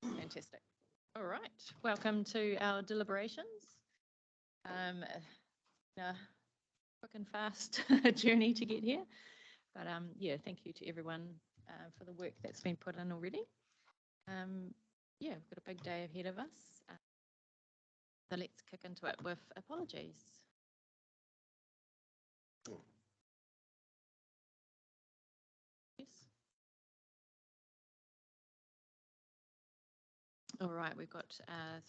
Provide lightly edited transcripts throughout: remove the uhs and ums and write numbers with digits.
Fantastic. All right, welcome to our deliberations. A quick and fast journey to get here, but yeah, thank you to everyone for the work that's been put in already. Yeah, we've got a big day ahead of us, so let's kick into it with apologies. Yes. All right, we've got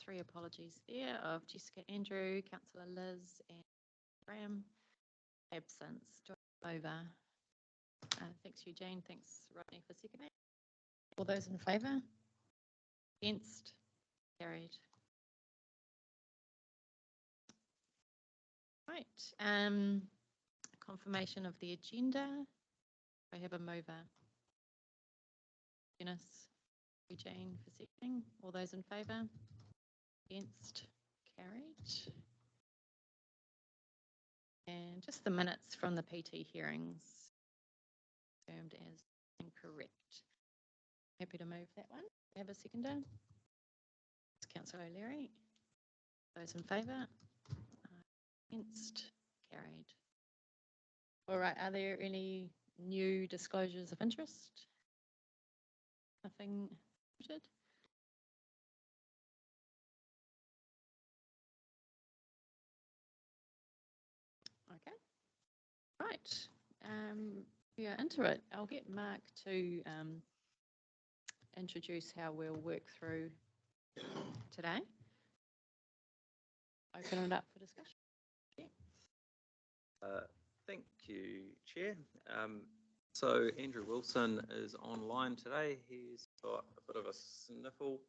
3 apologies there of Jessica Andrew, Councillor Liz and Graham. Absence, over. Thanks Eugene, thanks Rodney for seconding. All those in favour? Against? Carried. Right, confirmation of the agenda. I have a mover. Eunice, Eugene for seconding. All those in favour? Against? Carried. And just the minutes from the PT hearings confirmed as incorrect. Happy to move that one. Have a seconder. It's Councillor O'Leary. Those in favour? Against? Carried. All right, are there any new disclosures of interest? Nothing noted? Okay. Right. We are into it. I'll get Mark to introduce how we'll work through today. Open it up for discussion. Yeah. Thank you, Chair. So Andrew Wilson is online today. He's got a bit of a sniffle,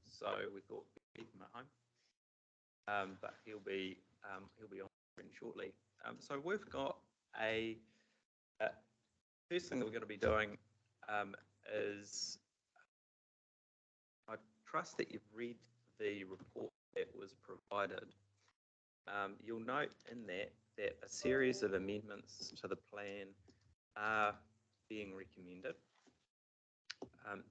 so we thought we'd keep him at home. But he'll be on shortly. So we've got a first thing that we're going to be doing is I trust that you've read the report that was provided. You'll note in that a series of amendments to the plan are being recommended.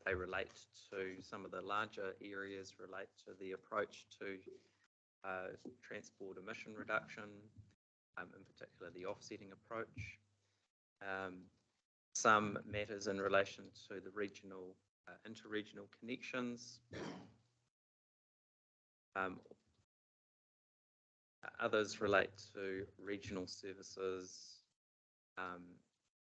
They relate to some of the larger areas, relate to the approach to transport emission reduction, in particular the offsetting approach. Some matters in relation to the regional, interregional connections. Others relate to regional services,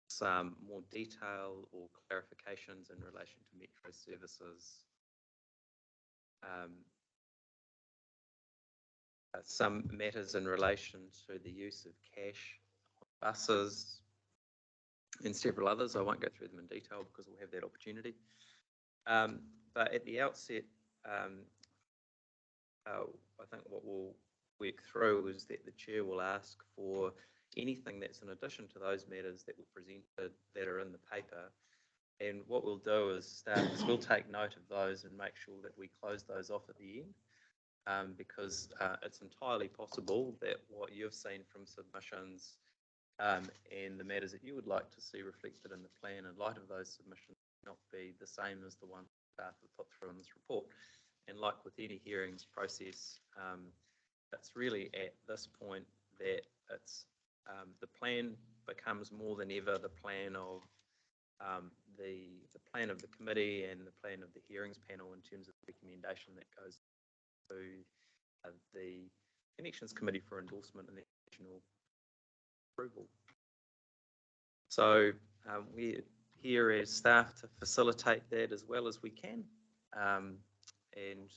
some more detail or clarifications in relation to metro services, some matters in relation to the use of cash on buses, and several others. I won't go through them in detail because we'll have that opportunity. But at the outset, I think what we'll work through is that the Chair will ask for anything that's in addition to those matters that were presented that are in the paper. And what we'll do is we'll take note of those and make sure that we close those off at the end, because it's entirely possible that what you've seen from submissions and the matters that you would like to see reflected in the plan in light of those submissions not be the same as the ones staff have put through in this report. And like with any hearings process, it's really at this point that it's the plan becomes more than ever the plan of the plan of the committee and the plan of the hearings panel in terms of the recommendation that goes to the Connections Committee for endorsement and national approval. So we're here as staff to facilitate that as well as we can. And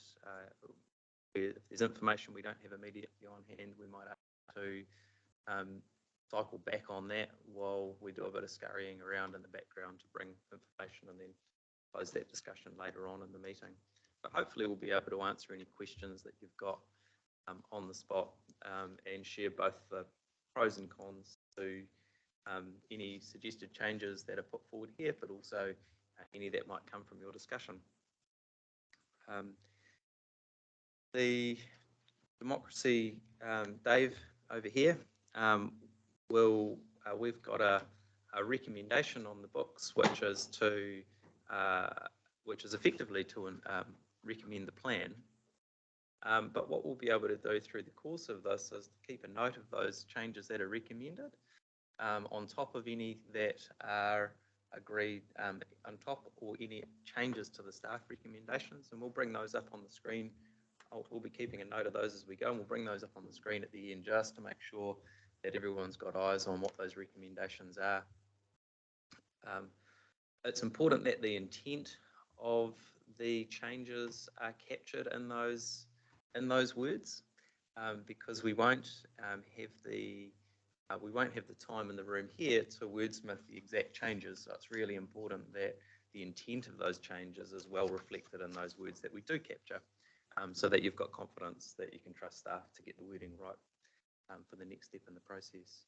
if there's information we don't have immediately on hand, we might have to cycle back on that while we do a bit of scurrying around in the background to bring information and then close that discussion later on in the meeting. But hopefully we'll be able to answer any questions that you've got on the spot and share both the pros and cons to any suggested changes that are put forward here, but also any that might come from your discussion. The democracy, Dave over here, we've got a a recommendation on the books, which is effectively to recommend the plan. But what we'll be able to do through the course of this is to keep a note of those changes that are recommended, on top of any that are agreed, on top or any changes to the staff recommendations, and we'll bring those up on the screen. We'll be keeping a note of those as we go, and we'll bring those up on the screen at the end just to make sure that everyone's got eyes on what those recommendations are. It's important that the intent of the changes are captured in those words, because we won't have the time in the room here to wordsmith the exact changes. So it's really important that the intent of those changes is well reflected in those words that we do capture, so that you've got confidence that you can trust staff to get the wording right for the next step in the process.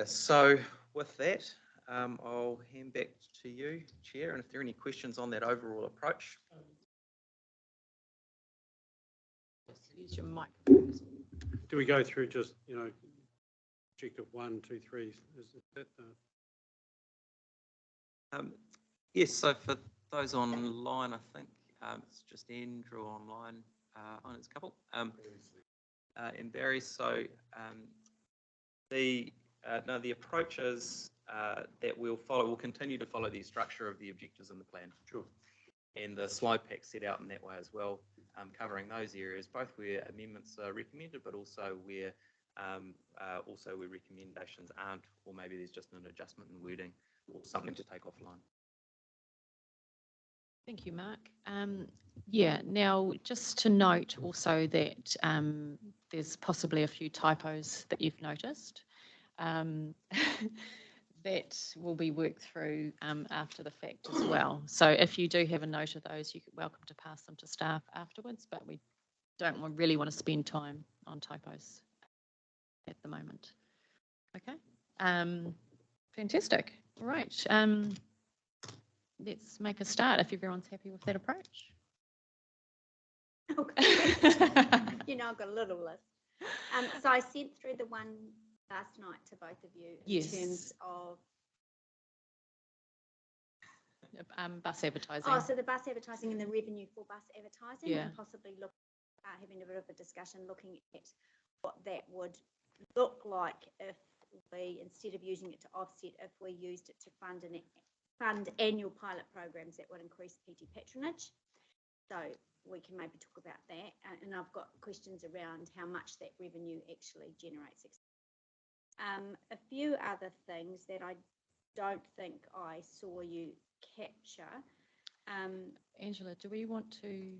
So with that, I'll hand back to you, Chair, and if there are any questions on that overall approach. Use your microphone. Do we go through just, objective 1, 2, 3? Is that Yes, so for those online, I think it's just Andrew online on his couple, and Barry. So the approach is that we'll continue to follow the structure of the objectives in the plan. Sure. And the slide pack set out in that way as well, covering those areas, both where amendments are recommended, but also where recommendations aren't, or maybe there's just an adjustment in wording or something to take offline. Thank you, Mark. Now just to note also that there's possibly a few typos that you've noticed that will be worked through after the fact as well. So if you do have a note of those, you're welcome to pass them to staff afterwards, but we don't really want to spend time on typos at the moment. Okay, fantastic. All right, let's make a start if everyone's happy with that approach. Okay. I've got a little list. So I sent through the one last night to both of you in terms of bus advertising. Oh, so the bus advertising and the revenue for bus advertising, Yeah. and possibly having a bit of a discussion looking at what that would look like if we, instead of using it to offset, if we used it to fund annual pilot programs that would increase PT patronage. So we can maybe talk about that, and I've got questions around how much that revenue actually generates. A few other things that I don't think I saw you capture. Angela, do we want to?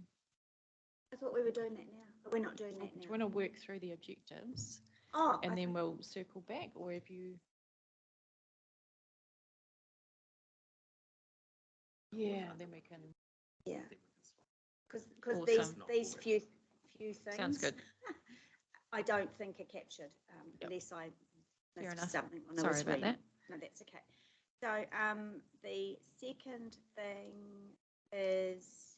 I thought we were doing that now, but we're not doing that now. Do you want to work through the objectives? Oh, and then we'll circle back, or if you. Yeah, then we can. Yeah. Because Awesome. these few things. Sounds good. I don't think are captured unless I missed something when I was reading. About that. No, that's okay. So the second thing is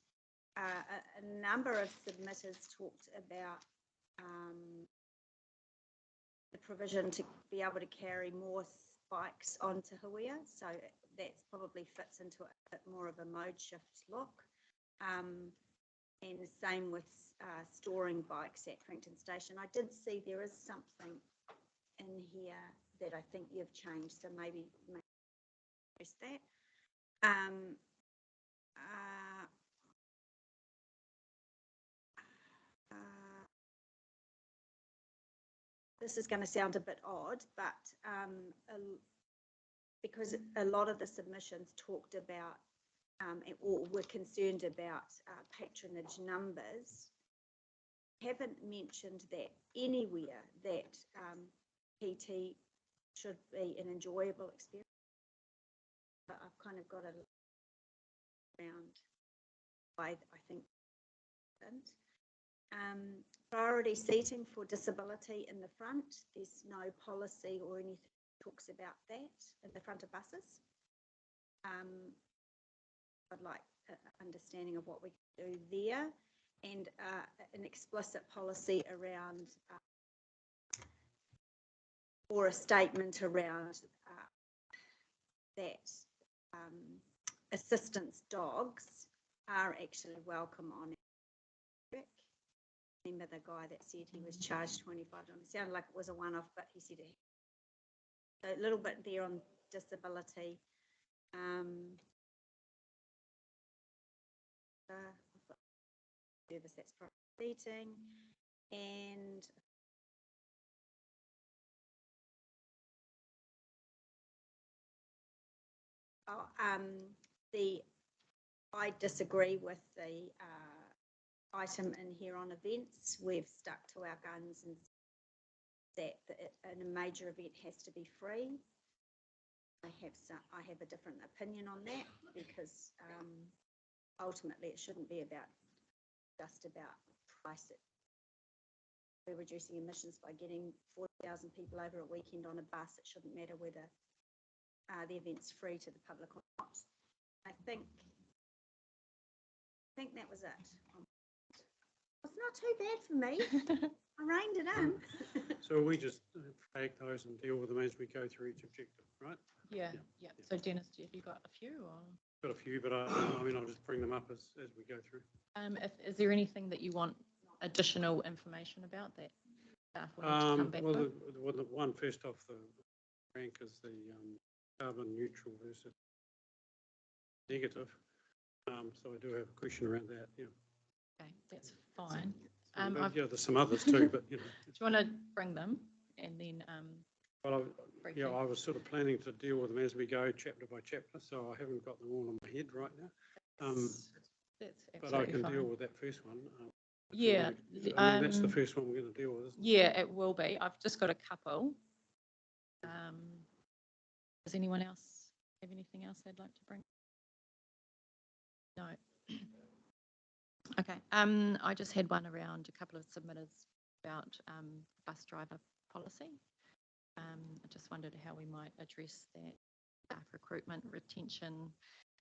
a number of submitters talked about the provision to be able to carry more spikes onto Hawea. So that probably fits into a bit more of a mode shift look. And the same with storing bikes at Frankton Station. I did see there is something in here that I think you've changed, so maybe press that. This is going to sound a bit odd, but because a lot of the submissions talked about or were concerned about patronage numbers, haven't mentioned that anywhere that PT should be an enjoyable experience. But I've kind of got it around why I think. Priority seating for disability in the front. There's no policy or anything that talks about that in the front of buses. I'd like an understanding of what we can do there, and an explicit policy around or a statement around that assistance dogs are actually welcome on it. Remember the guy that said he was charged $25? It sounded like it was a one-off, but he said it. So a little bit there on disability. Service that's proceeding, and I disagree with the item in here on events. We've stuck to our guns and that a major event has to be free. I have a different opinion on that, because ultimately it shouldn't be just about price. We're reducing emissions by getting 40,000 people over a weekend on a bus. It shouldn't matter whether the event's free to the public or not. I think that was it. It's not too bad for me. I reined it in. So we just flag those and deal with them as we go through each objective, right? Yeah. So Dennis, have you got a few? Or? Got a few, but I mean, I'll just bring them up as we go through. Is there anything that you want additional information about that staff will need to come back well, with? the one first off the rank is the carbon neutral versus negative. So I do have a question around that. Yeah. Okay, that's fine. There's some others too, but do you want to bring them and then? Well, I was sort of planning to deal with them as we go, chapter by chapter, so I haven't got them all in my head right now. But I can deal with that first one. Yeah. I mean, that's the first one we're going to deal with, isn't it? Yeah, it will be. I've just got a couple. Does anyone else have anything else they'd like to bring? No. Okay. I just had one around a couple of submitters about bus driver policy. I just wondered how we might address that: staff recruitment, retention,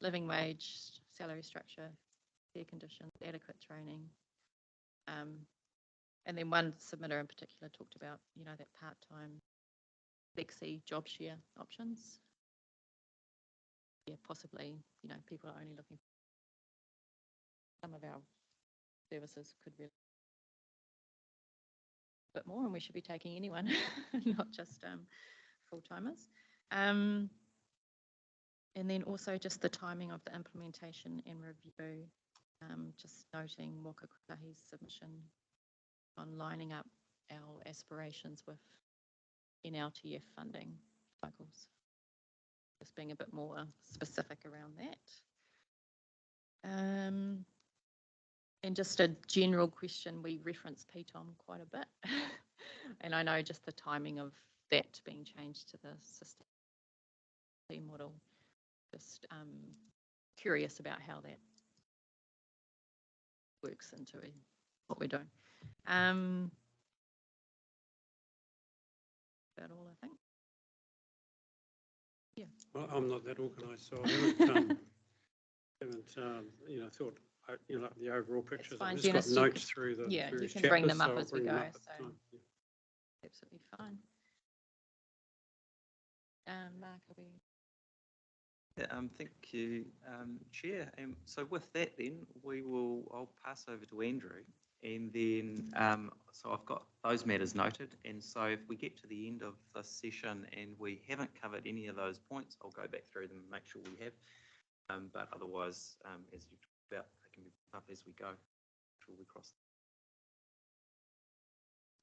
living wage, salary structure, fair conditions, adequate training. And then one submitter in particular talked about, that part-time flexi job share options. Yeah, possibly, people are only looking for some of our services could really a bit more, and we should be taking anyone, not just full-timers. And then also just the timing of the implementation and review, just noting Wakakutahi's submission on lining up our aspirations with NLTF funding cycles. Just being a bit more specific around that. And just a general question, we reference PTOM quite a bit. And I know just the timing of that being changed to the system model. Just curious about how that works into what we're doing. About all, I think. Yeah. Well, I'm not that organised, so I haven't, thought, the overall picture. Fine. I've just Dennis, got notes through the yeah, you various can bring them chapters, up so as we I'll bring go. them up at the time. Yeah. Absolutely fine. Mark, are we? Yeah, thank you, Chair. So with that, then I'll pass over to Andrew, and then so I've got those matters noted. And so if we get to the end of this session and we haven't covered any of those points, I'll go back through them and make sure we have. But otherwise, as you talked about, they can be up as we go until we cross.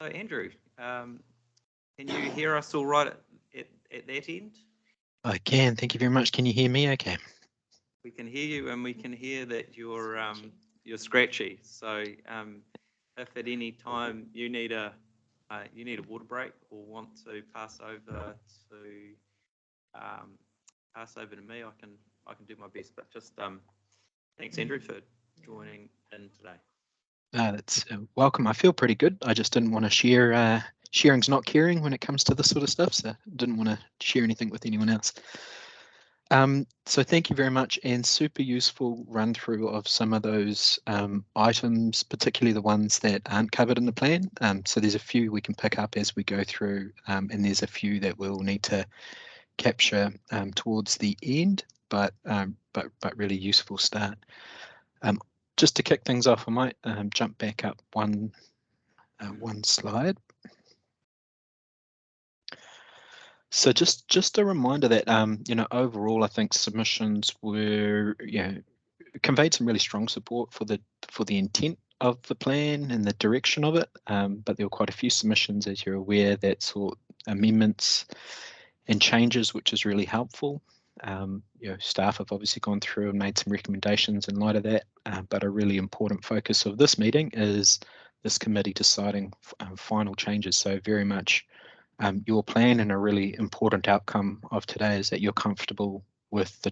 So Andrew, can you hear us all right at that end? I can. Thank you very much. Can you hear me okay? We can hear you, and we can hear that you're scratchy. So if at any time you need a water break or want to pass over to me, I can do my best. But just thanks, Andrew, for joining in today. That's welcome. I feel pretty good. I just didn't want to share. Sharing's not caring when it comes to this sort of stuff, so I didn't want to share anything with anyone else. So thank you very much, and super useful run through of some of those items, particularly the ones that aren't covered in the plan. So there's a few we can pick up as we go through, and there's a few that we'll need to capture towards the end, but really useful start. Just to kick things off, I might jump back up one slide. So just a reminder that overall I think submissions were conveyed some really strong support for the intent of the plan and the direction of it, but there were quite a few submissions, as you're aware, that sought amendments and changes, which is really helpful. Staff have obviously gone through and made some recommendations in light of that, but a really important focus of this meeting is this committee deciding final changes. So very much your plan, and a really important outcome of today is that you're comfortable with the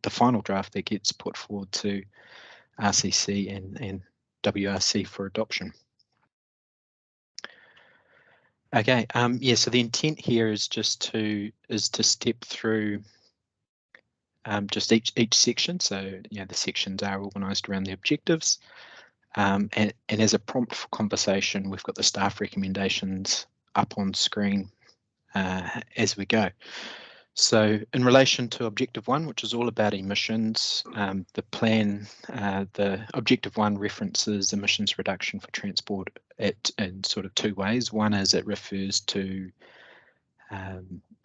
final draft that gets put forward to RCC and WRC for adoption. Okay, so the intent here is just to step through just each section. So the sections are organised around the objectives, and as a prompt for conversation, we've got the staff recommendations up on screen as we go. So in relation to objective 1, which is all about emissions, the plan, the objective 1 references emissions reduction for transport in sort of two ways. One is it refers to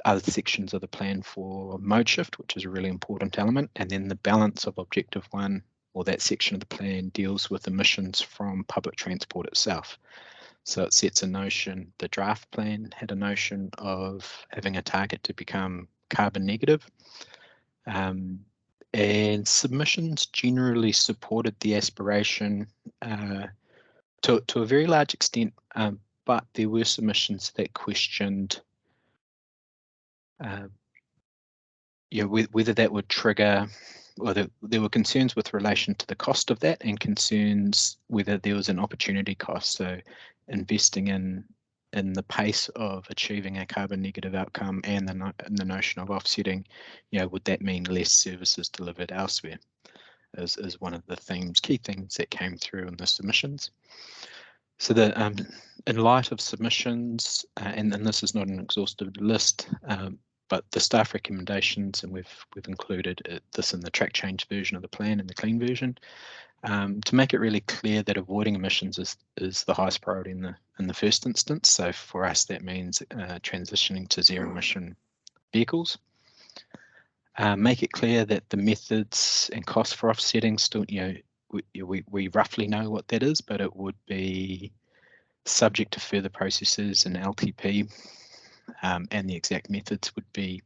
other sections of the plan for mode shift, which is a really important element, and then the balance of objective 1, or that section of the plan, deals with emissions from public transport itself. So it sets a notion, the draft plan had a notion of having a target to become carbon negative, and submissions generally supported the aspiration to a very large extent, but there were submissions that questioned whether that would trigger, or there were concerns with relation to the cost of that, and concerns whether there was an opportunity cost. So investing in the pace of achieving a carbon negative outcome and the notion of offsetting, would that mean less services delivered elsewhere, is one of the key themes that came through in the submissions. So in light of submissions, and this is not an exhaustive list, but the staff recommendations, and we've included this in the track change version of the plan and the clean version, to make it really clear that avoiding emissions is the highest priority in the first instance. So for us, that means transitioning to zero emission vehicles. Make it clear that the methods and costs for offsetting still, we roughly know what that is, but it would be subject to further processes and LTP, and the exact methods would be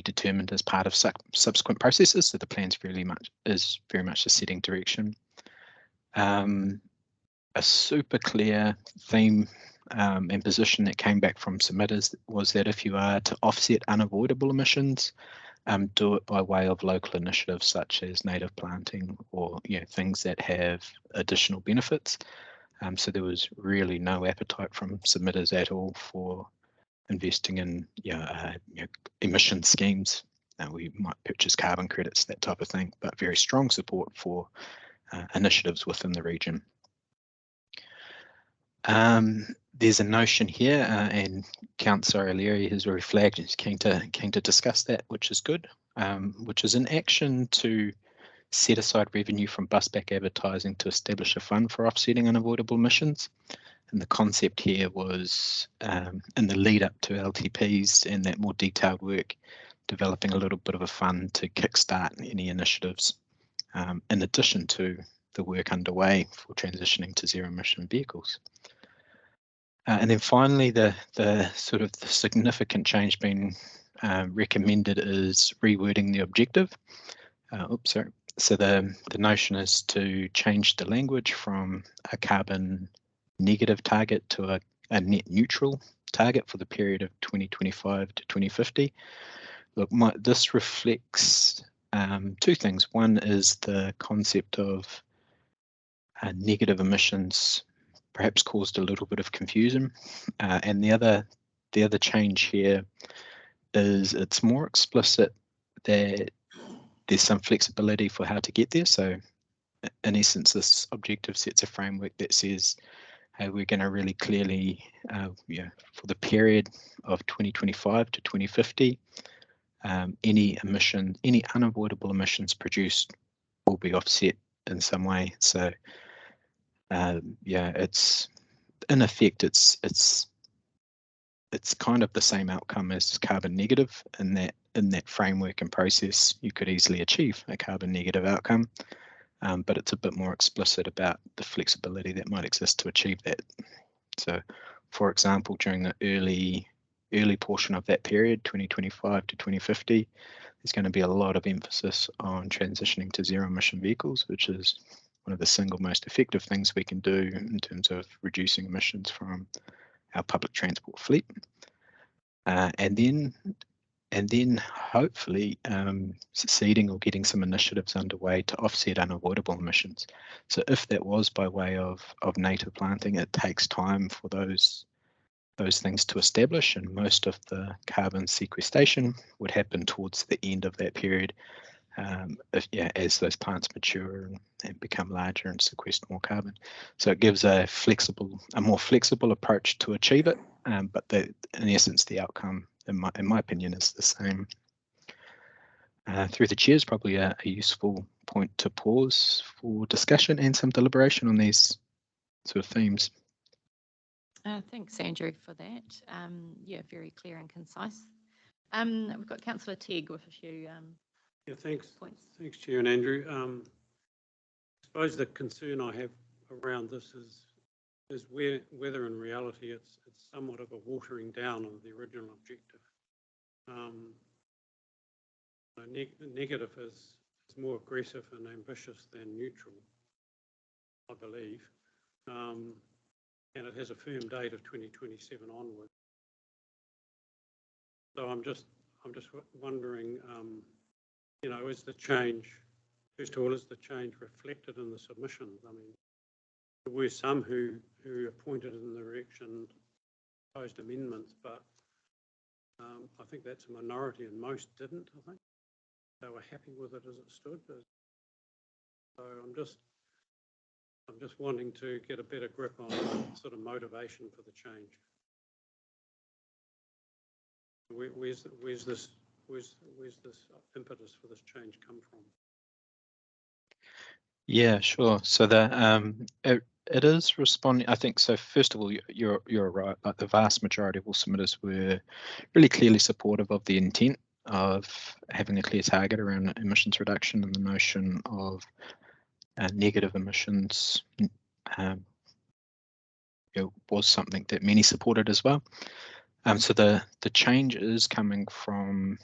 determined as part of subsequent processes. So the plan's very much a setting direction. A super clear theme and position that came back from submitters was that if you are to offset unavoidable emissions, do it by way of local initiatives such as native planting, or things that have additional benefits. So there was really no appetite from submitters at all for investing in emission schemes. We might purchase carbon credits, that type of thing, but very strong support for initiatives within the region. There's a notion here, and Councillor O'Leary has already flagged and is keen to discuss that, which is good, which is an action to set aside revenue from busback advertising to establish a fund for offsetting unavoidable emissions. And the concept here was, in the lead up to LTPs and that more detailed work, developing a little bit of a fund to kickstart any initiatives, in addition to the work underway for transitioning to zero emission vehicles. And then finally, the sort of the significant change being recommended is rewording the objective. So the notion is to change the language from a carbon negative target to a net neutral target for the period of 2025 to 2050. Look, this reflects two things. One is the concept of negative emissions perhaps caused a little bit of confusion, and the other change here is it's more explicit that there's some flexibility for how to get there. So in essence, this objective sets a framework that says, hey, we're going to really clearly, for the period of 2025 to 2050, any unavoidable emissions produced will be offset in some way. So it's in effect, it's kind of the same outcome as carbon negative, in that framework and process you could easily achieve a carbon negative outcome, but it's a bit more explicit about the flexibility that might exist to achieve that. So for example, during the early portion of that period, 2025 to 2050, there's going to be a lot of emphasis on transitioning to zero emission vehicles, which is one of the single most effective things we can do in terms of reducing emissions from our public transport fleet. And then hopefully succeeding or getting some initiatives underway to offset unavoidable emissions. So if that was by way of native planting, it takes time for those things to establish, and most of the carbon sequestration would happen towards the end of that period, as those plants mature and become larger and sequester more carbon. So it gives a more flexible approach to achieve it, but in essence, the outcome, in my opinion, is the same. Through the chair is probably a useful point to pause for discussion and some deliberation on these sort of themes. Thanks, Andrew, for that. Very clear and concise. We've got Councillor Tegg with a few thanks. points. Thanks, Chair and Andrew. I suppose the concern I have around this is whether in reality it's somewhat of a watering down of the original objective. Negative is more aggressive and ambitious than neutral, I believe. And it has a firm date of 2027 onward. So I'm just wondering, is the change, first of all, is the change reflected in the submissions? I mean, there were some who pointed in the direction, proposed amendments, but I think that's a minority, and most didn't, I think. They were happy with it as it stood. So I'm just wanting to get a better grip on sort of motivation for the change. Where's this impetus for this change come from? Yeah, sure. So it is responding, I think. So first of all, you're right. Like the vast majority of all submitters were really clearly supportive of the intent of having a clear target around emissions reduction, and the notion of negative emissions was something that many supported as well. So the change is coming from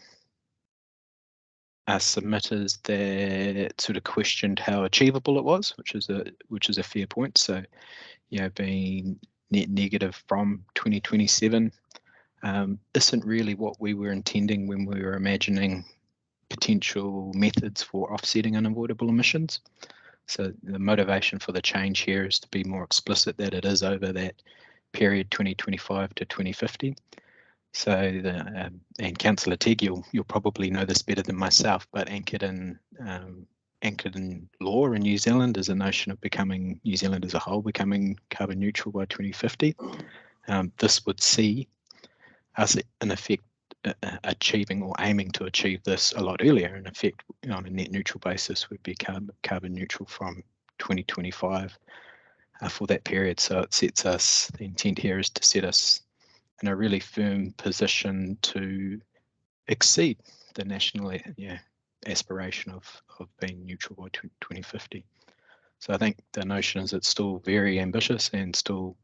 submitters that sort of questioned how achievable it was, which is a fair point. So, being net negative from 2027 isn't really what we were intending when we were imagining potential methods for offsetting unavoidable emissions. So the motivation for the change here is to be more explicit that it is over that period 2025 to 2050. So and Councillor Tegg, you'll probably know this better than myself, but anchored in law in New Zealand is a notion of becoming New Zealand as a whole becoming carbon neutral by 2050. This would see us in effect achieving or aiming to achieve this a lot earlier. In effect, on a net neutral basis, we'd be carbon neutral from 2025 for that period. So it sets us, the intent here is to set us in a really firm position to exceed the national aspiration of being neutral by 2050. So I think the notion is it's still very ambitious and still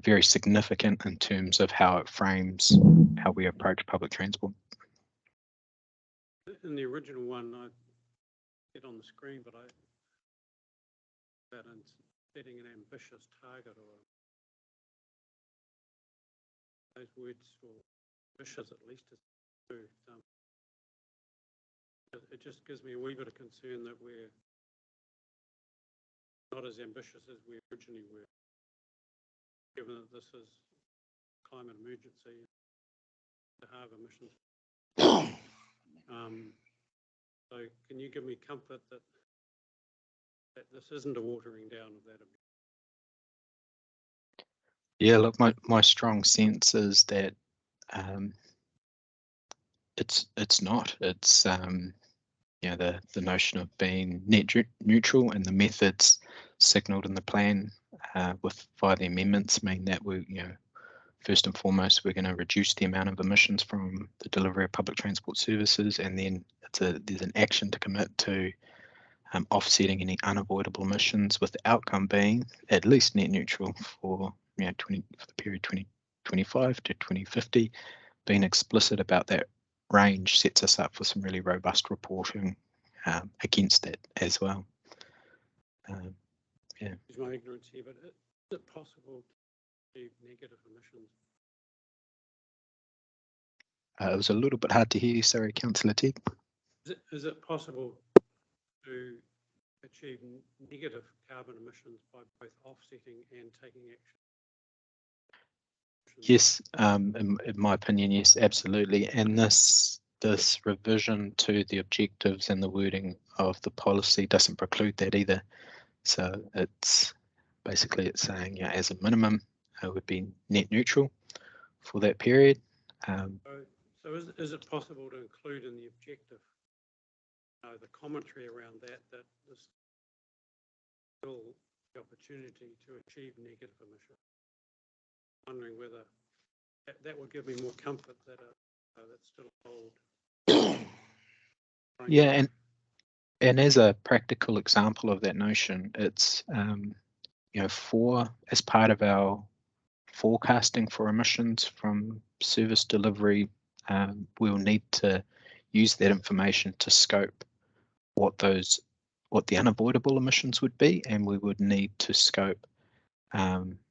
very significant in terms of how it frames how we approach public transport. In the original one, I get on the screen, but setting an ambitious target, or those words, or ambitious at least, it just gives me a wee bit of concern that we're not as ambitious as we originally were, given that this is climate emergency, to halve emissions So can you give me comfort that this isn't a watering down of that? Yeah, look, my strong sense is that it's not. It's you know, the notion of being net neutral and the methods signalled in the plan via the amendments mean that we, you know, first and foremost, we're going to reduce the amount of emissions from the delivery of public transport services, and then there's an action to commit to offsetting any unavoidable emissions, with the outcome being at least net neutral for, you know, for the period 2025 to 2050. Being explicit about that range sets us up for some really robust reporting against that as well. Yeah. Excuse my ignorance here, but is it possible to achieve negative emissions? It was a little bit hard to hear you, sorry, Councillor Teague. Is it possible to achieve negative carbon emissions by both offsetting and taking action? Yes, in my opinion, yes, absolutely. And this revision to the objectives and the wording of the policy doesn't preclude that either. So it's saying, you know, as a minimum, it would be net neutral for that period. So is it possible to include in the objective, you know, the commentary around that there's still the opportunity to achieve negative emissions? Wondering whether that would give me more comfort that that's still hold. Yeah, and as a practical example of that notion, it's you know, as part of our forecasting for emissions from service delivery, we'll need to use that information to scope what the unavoidable emissions would be, and we would need to scope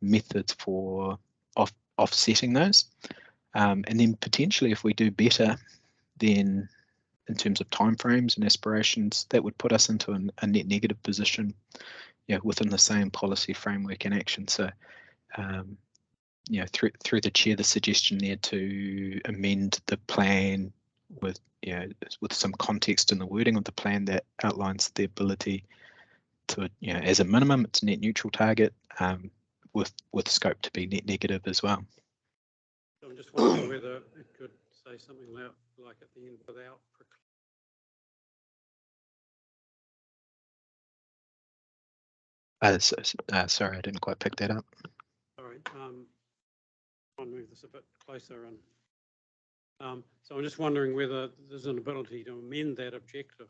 methods for offsetting those. And then potentially, if we do better, then in terms of timeframes and aspirations, that would put us into a net negative position, you know, within the same policy framework and action. So, you know, through the chair, the suggestion there to amend the plan with, you know, with some context in the wording of the plan that outlines the ability to, you know, as a minimum, it's a net neutral target, with scope to be net negative as well. I'm just wondering whether it could say something like at the end, without sorry, I didn't quite pick that up. Sorry, I'll move this a bit closer. And so I'm just wondering whether there's an ability to amend that objective,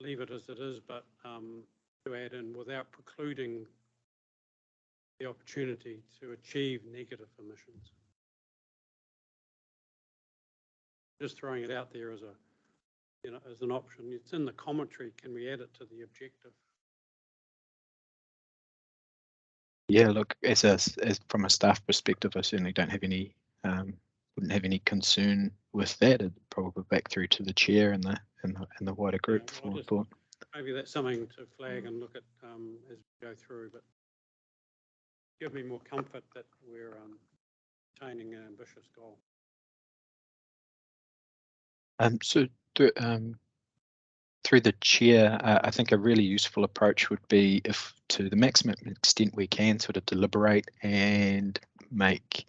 leave it as it is, but to add in without precluding the opportunity to achieve negative emissions. Just throwing it out there as a, you know, as an option. It's in the commentary. Can we add it to the objective? Yeah, look, as from a staff perspective, I certainly don't have any, wouldn't have any concern with that. It'd probably back through to the chair and the wider group for thought. Maybe that's something to flag and look at as we go through, but give me more comfort that we're attaining an ambitious goal. So through the chair, I think a really useful approach would be, if to the maximum extent we can, sort of deliberate and make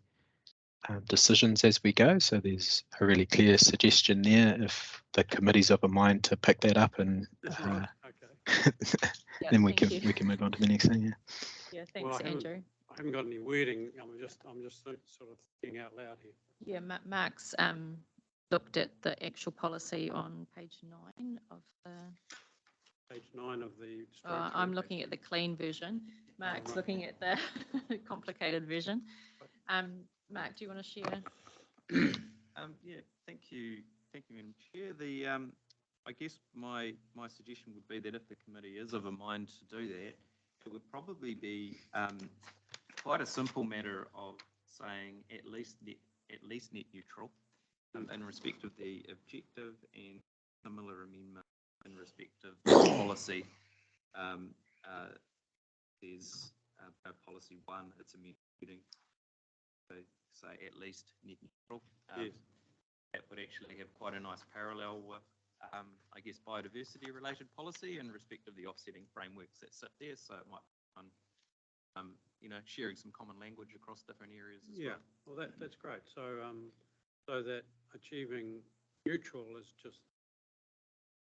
decisions as we go. So there's a really clear suggestion there. If the committee's of a mind to pick that up, and Right. Okay. then we can move on to the next thing. Yeah. Yeah, thanks, Andrew. I haven't got any wording. I'm just sort of thinking out loud here. Yeah, Mark's looked at the actual policy on page 9 of the. Page 9 of the. I'm looking at the clean version. Mark's looking at the complicated version. Mark, do you want to share? Yeah, thank you, Madam Chair. I guess my suggestion would be that if the committee is of a mind to do that, it would probably be quite a simple matter of saying at least net neutral in respect of the objective, and similar amendment in respect of the policy. There's policy 1, it's amending, so say at least net neutral. Yes. That would would actually have quite a nice parallel with, I guess, biodiversity-related policy in respect of the offsetting frameworks that sit there. So it might be fun, sharing some common language across different areas as well. Well, that's great. So, so that achieving neutral is just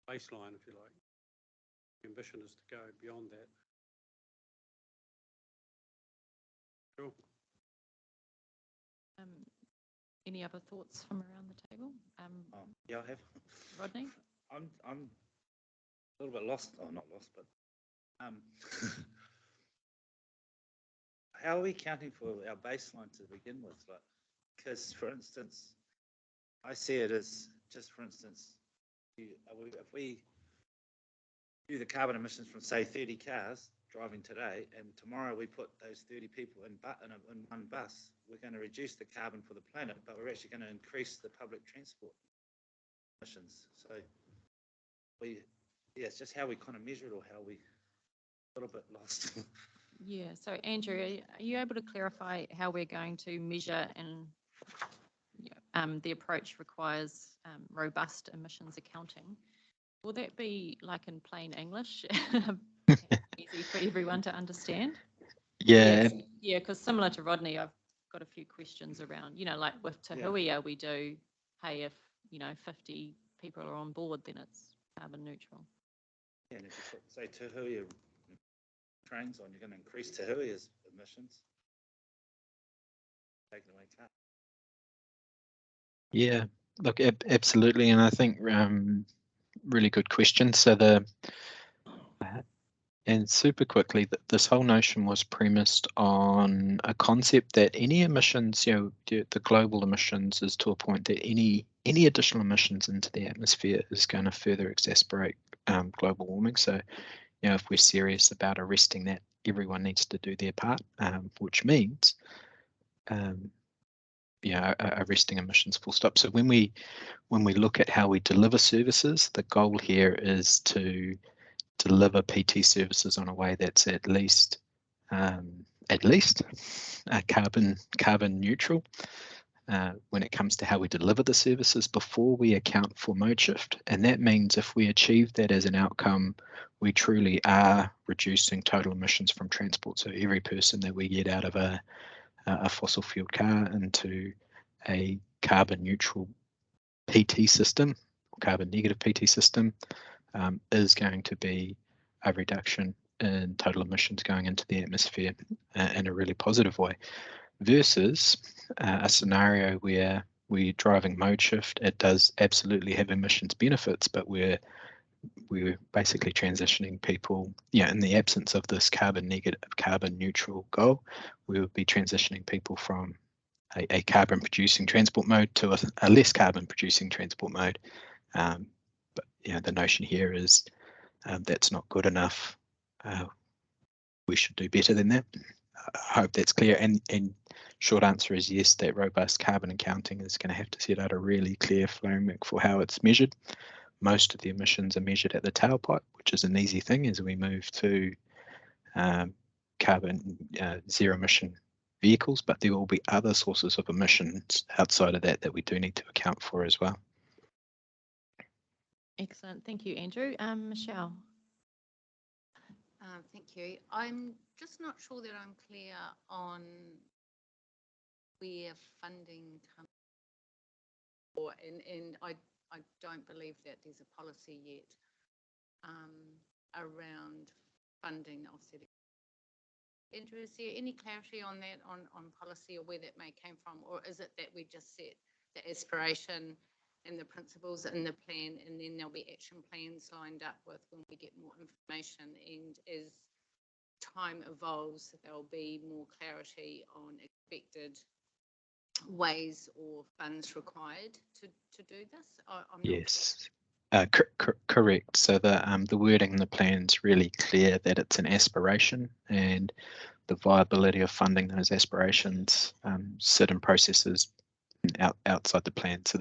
baseline, if you like. The ambition is to go beyond that. Cool. Any other thoughts from around the table? Yeah, I have. Rodney? I'm a little bit lost. Oh, not lost, but how are we counting for our baseline to begin with? Like, because for instance, I see it as just for instance, if we view the carbon emissions from say 30 cars driving today, and tomorrow we put those 30 people in one bus, we're going to reduce the carbon for the planet, but we're actually going to increase the public transport emissions. So it's just how we kind of measure it, or how we a little bit lost. Yeah, so Andrew, are you able to clarify how we're going to measure, and the approach requires robust emissions accounting? Will that be like in plain English, easy for everyone to understand? Yeah, Yeah, because similar to Rodney, I've got a few questions around, like with Tahuia, we do, hey, if, 50 people are on board, then it's carbon neutral. Yeah, and if you put, say, Tahuia trains on, you're going to increase Tahuia's emissions. Taking away carbon. yeah, look, absolutely, and I think really good question. So and super quickly, this whole notion was premised on a concept that any emissions, the global emissions, is to a point that any additional emissions into the atmosphere is going to further exacerbate global warming. So, if we're serious about arresting that, everyone needs to do their part, which means, arresting emissions full stop. So when we look at how we deliver services, the goal here is to deliver PT services on a way that's at least carbon neutral when it comes to how we deliver the services before we account for mode shift. And that means if we achieve that as an outcome, we truly are reducing total emissions from transport. So every person that we get out of a fossil fuel car into a carbon neutral PT system, carbon negative PT system, is going to be a reduction in total emissions going into the atmosphere in a really positive way, versus a scenario where we're driving mode shift. It does absolutely have emissions benefits, but we're basically transitioning people, in the absence of this carbon negative, carbon neutral goal, we would be transitioning people from a carbon producing transport mode to a less carbon producing transport mode. But the notion here is that's not good enough. We should do better than that. I hope that's clear. And short answer is yes, that robust carbon accounting is going to have to set out a really clear framework for how it's measured. Most of the emissions are measured at the tailpipe, which is an easy thing as we move to carbon zero emission vehicles, but there will be other sources of emissions outside of that we do need to account for as well. Excellent. Thank you, Andrew. Michelle. Thank you. I'm just not sure that I'm clear on where funding comes from, and I don't believe that there's a policy yet around funding offsetting. Andrew, is there any clarity on that, on policy, or where that may came from, or is it that we just set the aspiration and the principles in the plan, and then there'll be action plans lined up with when we get more information, and as time evolves, there'll be more clarity on expected ways or funds required to do this? Yes, correct. So the wording in the plan is really clear that it's an aspiration, and the viability of funding those aspirations sit in processes outside the plan. So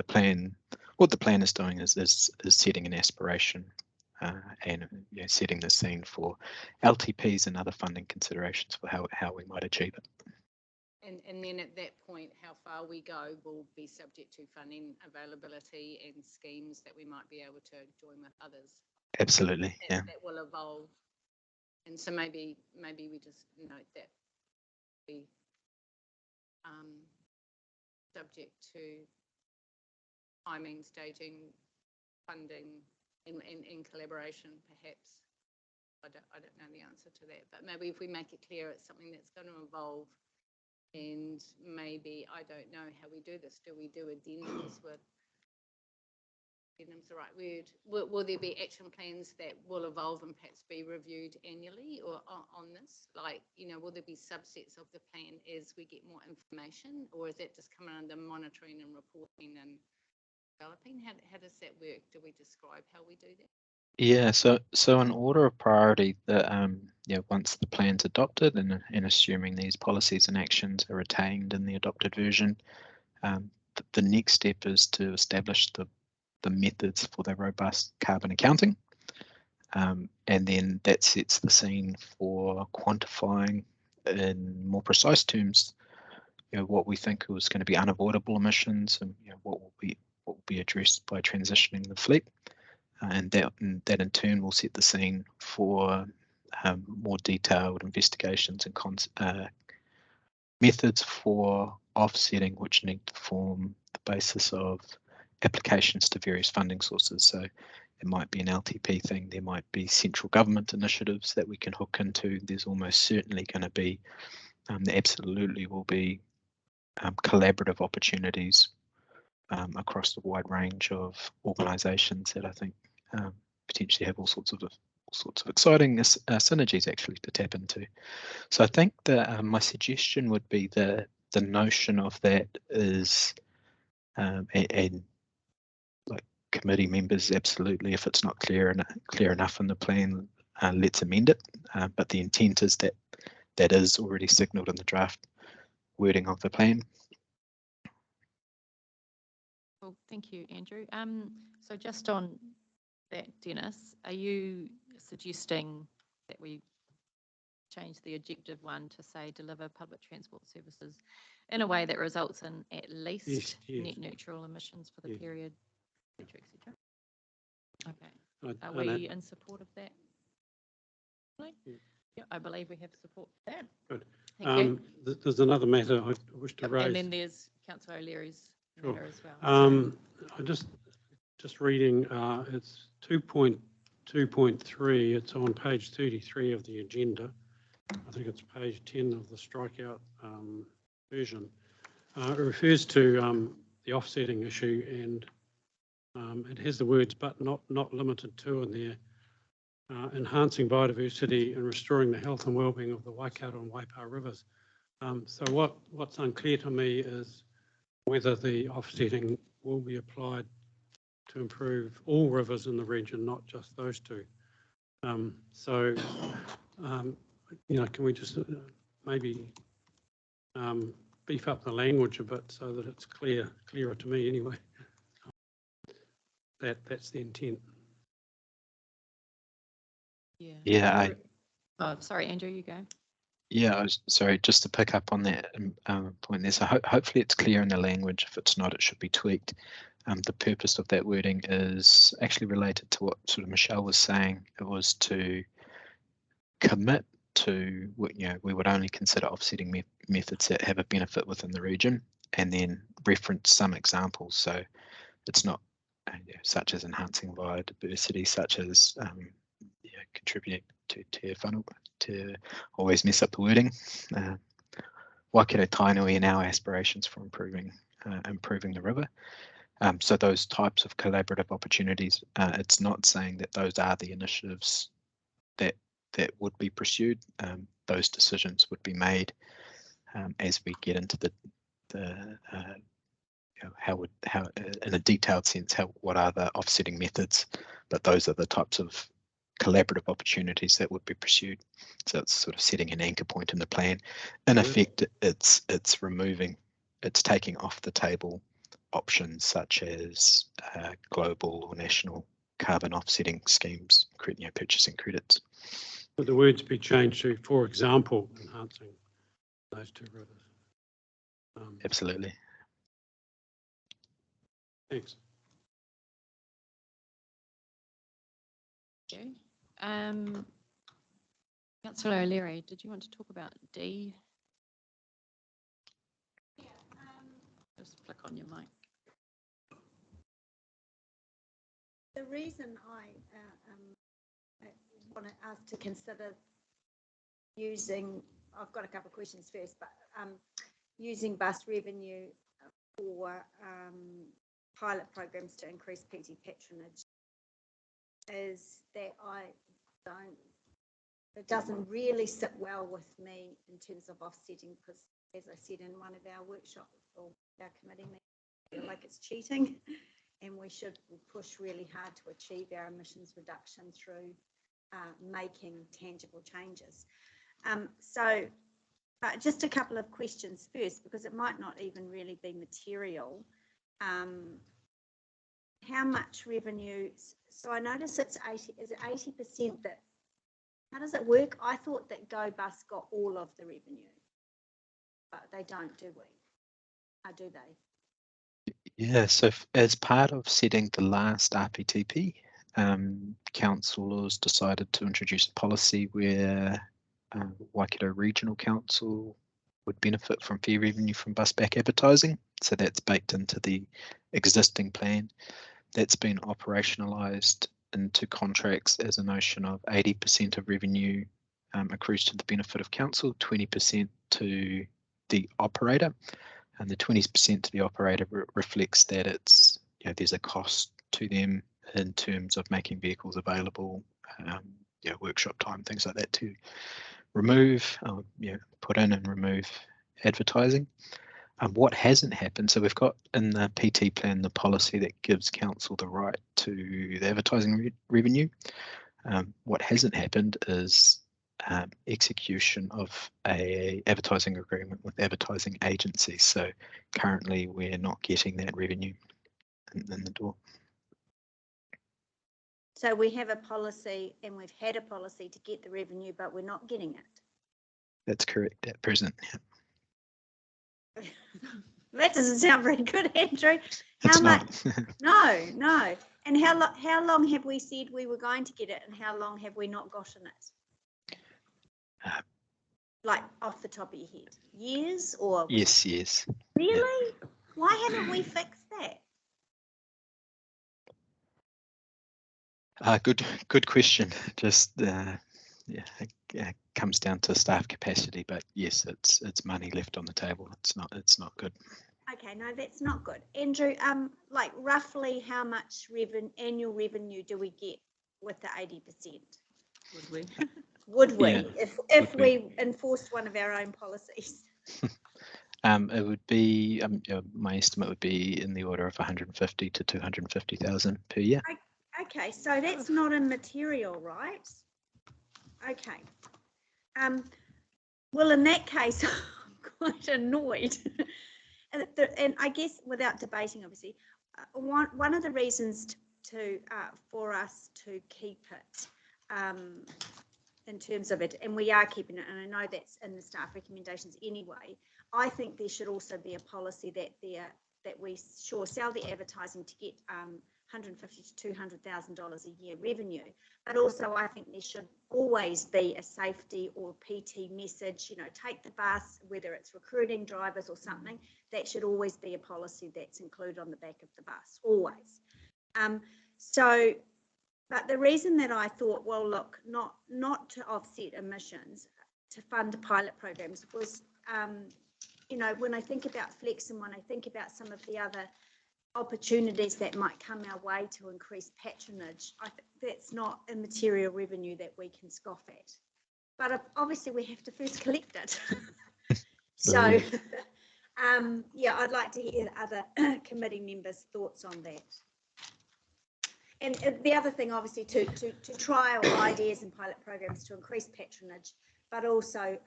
what the plan is doing is setting an aspiration and setting the scene for LTPs and other funding considerations for how we might achieve it. and then at that point, how far we go will be subject to funding availability and schemes that we might be able to join with others. Absolutely, yeah. That will evolve. And so maybe we just note that we subject to timing, staging, funding, in collaboration, perhaps. I don't know the answer to that, but maybe if we make it clear it's something that's going to evolve, and maybe, I don't know how we do this. Do we do addendums with, addendum's the right word, will there be action plans that will evolve and perhaps be reviewed annually or on this? Like, you know, will there be subsets of the plan as we get more information, or is that just coming under monitoring and reporting and developing? How does that work? Do we describe how we do that? Yeah, so in order of priority, once the plan's adopted and assuming these policies and actions are retained in the adopted version, the next step is to establish the methods for the robust carbon accounting, and then that sets the scene for quantifying in more precise terms, what we think was going to be unavoidable emissions, and what will be addressed by transitioning the fleet. And that in turn will set the scene for more detailed investigations and methods for offsetting, which need to form the basis of applications to various funding sources. So it might be an LTP thing, there might be central government initiatives that we can hook into. There's almost certainly going to be, there absolutely will be collaborative opportunities across the wide range of organisations that I think potentially have all sorts of exciting synergies actually to tap into. So I think that my suggestion would be the notion of that is, and like committee members, absolutely, if it's not clear enough in the plan, let's amend it. But the intent is that is already signalled in the draft wording of the plan. Well, thank you, Andrew. So just on that, Dennis, are you suggesting that we change the objective one to say deliver public transport services in a way that results in at least Yes. net neutral emissions for the Yes. period, et cetera, et cetera? Okay. I Are know. we in support of that? Yeah, I believe we have support for that. Good. Thank you. There's another matter I wish to raise. And then there's Councillor O'Leary's Sure. matter as well. I just reading, it's 2.2.3, it's on page 33 of the agenda. I think it's page 10 of the strikeout version. It refers to the offsetting issue, and it has the words "but not limited to" in there. Enhancing biodiversity and restoring the health and well-being of the Waikato and Waipa rivers. So what's unclear to me is whether the offsetting will be applied to improve all rivers in the region, not just those two. Can we just maybe beef up the language a bit so that it's clearer to me anyway? That's the intent. Yeah. Sorry, Andrew, you go. Yeah, I was sorry, just to pick up on that point there. So hopefully it's clear in the language. If it's not, it should be tweaked. The purpose of that wording is actually related to what sort of Michelle was saying. It was to commit to, we would only consider offsetting methods that have a benefit within the region, and then reference some examples. So it's not such as enhancing biodiversity, such as contributing to funnel, to always mess up the wording. Waikato Tainui and our aspirations for improving the river. So those types of collaborative opportunities, it's not saying that those are the initiatives that would be pursued. Those decisions would be made as we get into how in a detailed sense, what are the offsetting methods, but those are the types of collaborative opportunities that would be pursued. So it's sort of setting an anchor point in the plan. In effect, it's taking off the table options such as global or national carbon offsetting schemes, purchasing credits. Would the words be changed to, for example, enhancing those two rivers? Absolutely. Thanks. Thank you. Councillor O'Leary, did you want to talk about D? Just flick on your mic. The reason I want us to consider using, I've got a couple of questions first, but using bus revenue for pilot programs to increase PT patronage is that it doesn't really sit well with me in terms of offsetting, because as I said in one of our workshops or our committee meetings, I feel like it's cheating, and we should push really hard to achieve our emissions reduction through making tangible changes. So just a couple of questions first, because it might not even really be material. How much revenue? So I notice it's 80, is it 80% that, how does it work? I thought that Go Bus got all of the revenue, but they don't, do we? Or do they? Yeah, so as part of setting the last RPTP, councillors decided to introduce a policy where Waikato Regional Council would benefit from fee revenue from bus back advertising. So that's baked into the existing plan. That's been operationalised into contracts as a notion of 80% of revenue accrues to the benefit of council, 20% to the operator, and the 20% to the operator reflects that it's, you know, there's a cost to them in terms of making vehicles available, workshop time, things like that, to remove, put in and remove advertising. What hasn't happened, so we've got in the PT plan the policy that gives council the right to the advertising revenue. What hasn't happened is execution of a advertising agreement with advertising agencies. So currently we're not getting that revenue in the door. So we have a policy, and we've had a policy to get the revenue, but we're not getting it. That's correct at present. Yeah. That doesn't sound very good, Andrew. How It's much? not. No. And how long have we said we were going to get it, and how long have we not gotten it? Like off the top of your head, years or? Yes. Really? Yeah. Why haven't we fixed that? Good question. Just it comes down to staff capacity, but yes, it's money left on the table. It's not good. Okay, no, that's not good. Andrew, like roughly how much annual revenue do we get with the 80%? Would we? Would we, Yeah, if we enforced one of our own policies? It would be, my estimate would be in the order of 150 to 250,000 per year. Okay, so that's not immaterial, right? Okay. Well, in that case, I'm quite annoyed. And I guess without debating, obviously, one of the reasons for us to keep it in terms of it, and we are keeping it, and I know that's in the staff recommendations anyway, I think there should also be a policy that we sell the advertising to get $150,000 to $200,000 a year revenue, but also I think there should always be a safety or PT message, take the bus, whether it's recruiting drivers or something, that should always be a policy that's included on the back of the bus, always. But the reason that I thought, well, look, not to offset emissions, to fund pilot programs was, when I think about Flex and when I think about some of the other opportunities that might come our way to increase patronage, I think that's not immaterial revenue that we can scoff at. But obviously we have to first collect it. So, I'd like to hear other committee members' thoughts on that. And the other thing, obviously, to trial ideas and pilot programs to increase patronage, but also,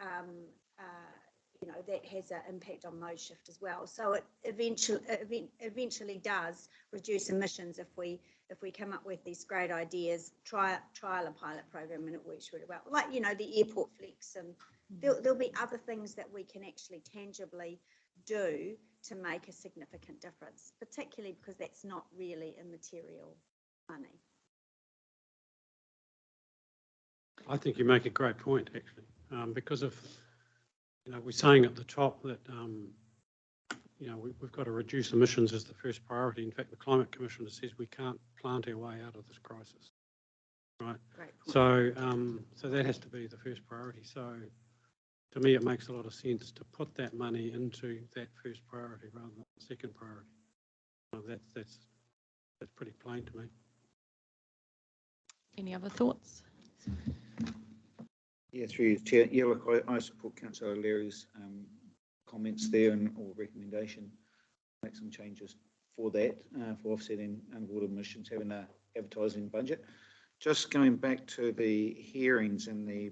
that has an impact on mode shift as well. So it eventually does reduce emissions if we come up with these great ideas, trial a pilot program, and it works really well. Like, the airport flex, and there'll be other things that we can actually tangibly do to make a significant difference, particularly because that's not really immaterial money. I think you make a great point, actually, because of, we're saying at the top that, we've got to reduce emissions as the first priority. In fact, the Climate Commissioner says we can't plant our way out of this crisis, right? Great point. So that has to be the first priority. So to me, it makes a lot of sense to put that money into that first priority rather than the second priority. That's pretty plain to me. Any other thoughts? Yeah, through you, Chair. Yeah, look, I support Councillor O'Leary's comments there or recommendation. Make some changes for that, for offsetting underwater emissions, having a advertising budget. Just going back to the hearings and the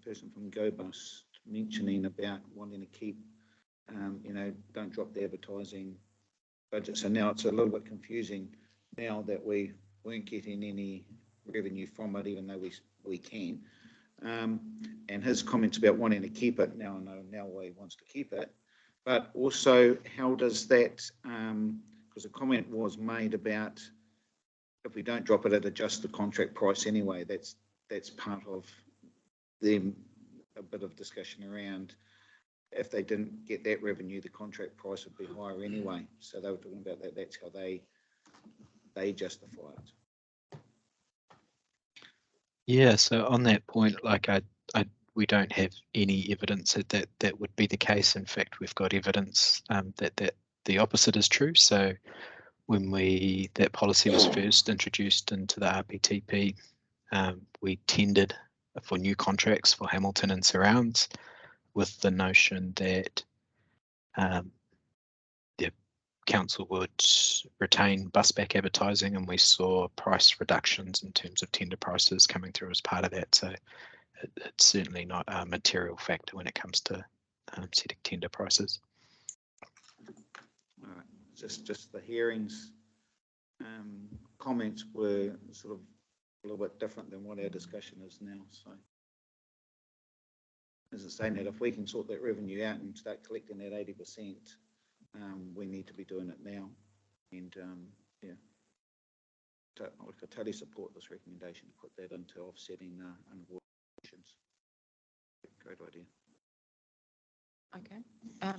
person from GoBus mentioning about wanting to keep, don't drop the advertising budget. So now it's a little bit confusing now that we weren't getting any revenue from it, even though we can. And his comments about wanting to keep it, now he wants to keep it. But also, how does that, because a comment was made about if we don't drop it, it adjusts the contract price anyway. That's part of them, a bit of discussion around if they didn't get that revenue, the contract price would be higher anyway. So they were talking about that. That's how they justify it. Yeah, so on that point, like we don't have any evidence that would be the case. In fact, we've got evidence that the opposite is true. So when that policy was first introduced into the RPTP, we tendered for new contracts for Hamilton and surrounds with the notion that the council would retain busback advertising, and we saw price reductions in terms of tender prices coming through as part of that. So it's certainly not a material factor when it comes to setting tender prices. All right. Just the hearings comments were sort of a little bit different than what our discussion is now. So as I say, that if we can sort that revenue out and start collecting that 80%, we need to be doing it now. And yeah, I could totally support this recommendation to put that into offsetting underwater emissions. Great idea. Okay.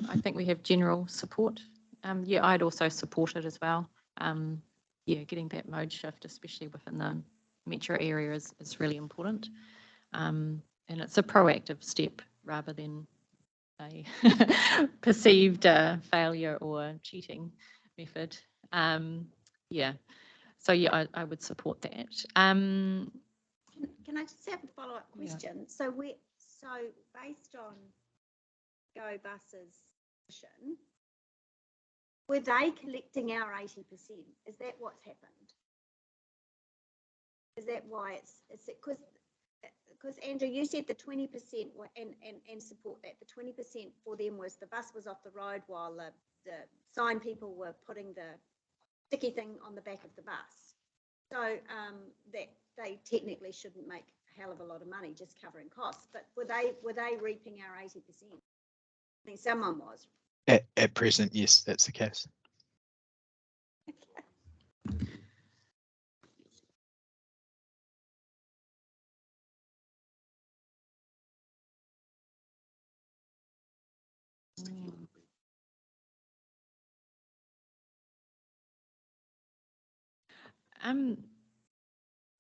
I think we have general support. Yeah, I'd also support it as well. Yeah, getting that mode shift, especially within the metro area, is really important. And it's a proactive step rather than a perceived failure or cheating method. Yeah, so yeah, I would support that. Can I just have a follow-up question? Yeah. So based on GoBus's mission, were they collecting our 80%? Is that what's happened? Is that why it's because Andrew, you said the 20% and support that the 20% for them was the bus was off the road while the sign people were putting the sticky thing on the back of the bus. So that they technically shouldn't make a hell of a lot of money just covering costs. But were they reaping our 80%? I think someone was. At present, yes, that's the case.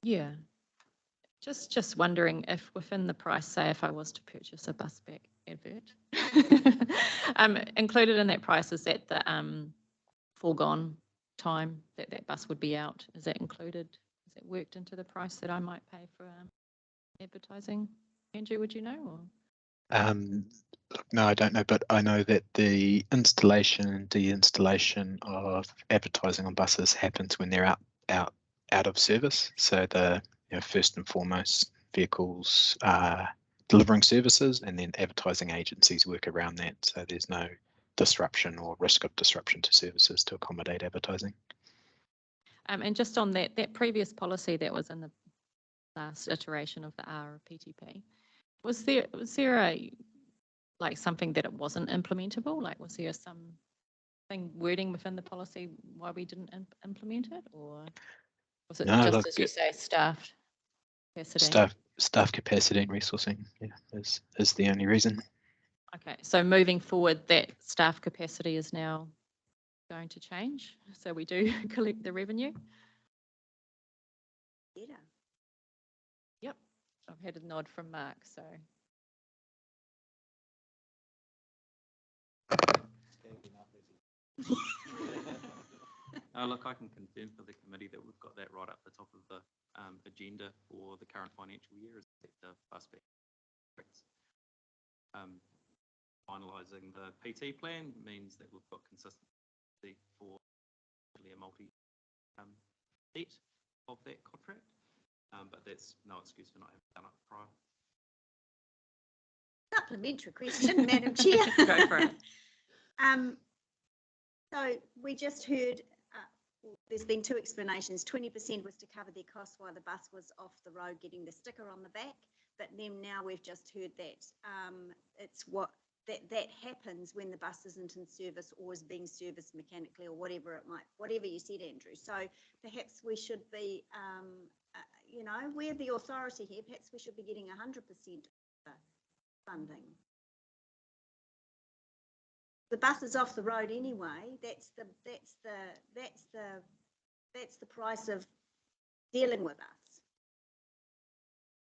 Yeah, just wondering if within the price, say if I was to purchase a busback advert, included in that price, is that the foregone time that bus would be out? Is that included? Is that worked into the price that I might pay for advertising? Andrew, would you know? Or? No, I don't know, but I know that the installation and deinstallation of advertising on buses happens when they're out of service. So the first and foremost, vehicles are delivering services, and then advertising agencies work around that. So there's no disruption or risk of disruption to services to accommodate advertising. And just on that previous policy that was in the last iteration of the RPTP, was there a like something that it wasn't implementable? Like, was there some wording within the policy why we didn't implement it, or was it No, just look, as you say, staff capacity? staff capacity and resourcing, yeah, is the only reason. Okay, so moving forward, that staff capacity is now going to change, so we do collect the revenue. Better. Yep, I've had a nod from Mark, so. Look, I can confirm for the committee that we've got that right up the top of the agenda for the current financial year. Is that the Busback finalising the PT plan means that we've got consistency for a multi set of that contract, but that's no excuse for not having done it prior. Supplementary question, Madam Chair. Go for it. So we just heard, there's been two explanations. 20% was to cover their costs while the bus was off the road getting the sticker on the back. But then now we've just heard that it's that happens when the bus isn't in service or is being serviced mechanically or whatever you said, Andrew. So perhaps we should be, we're the authority here. Perhaps we should be getting 100% funding. The bus is off the road anyway. That's the price of dealing with us.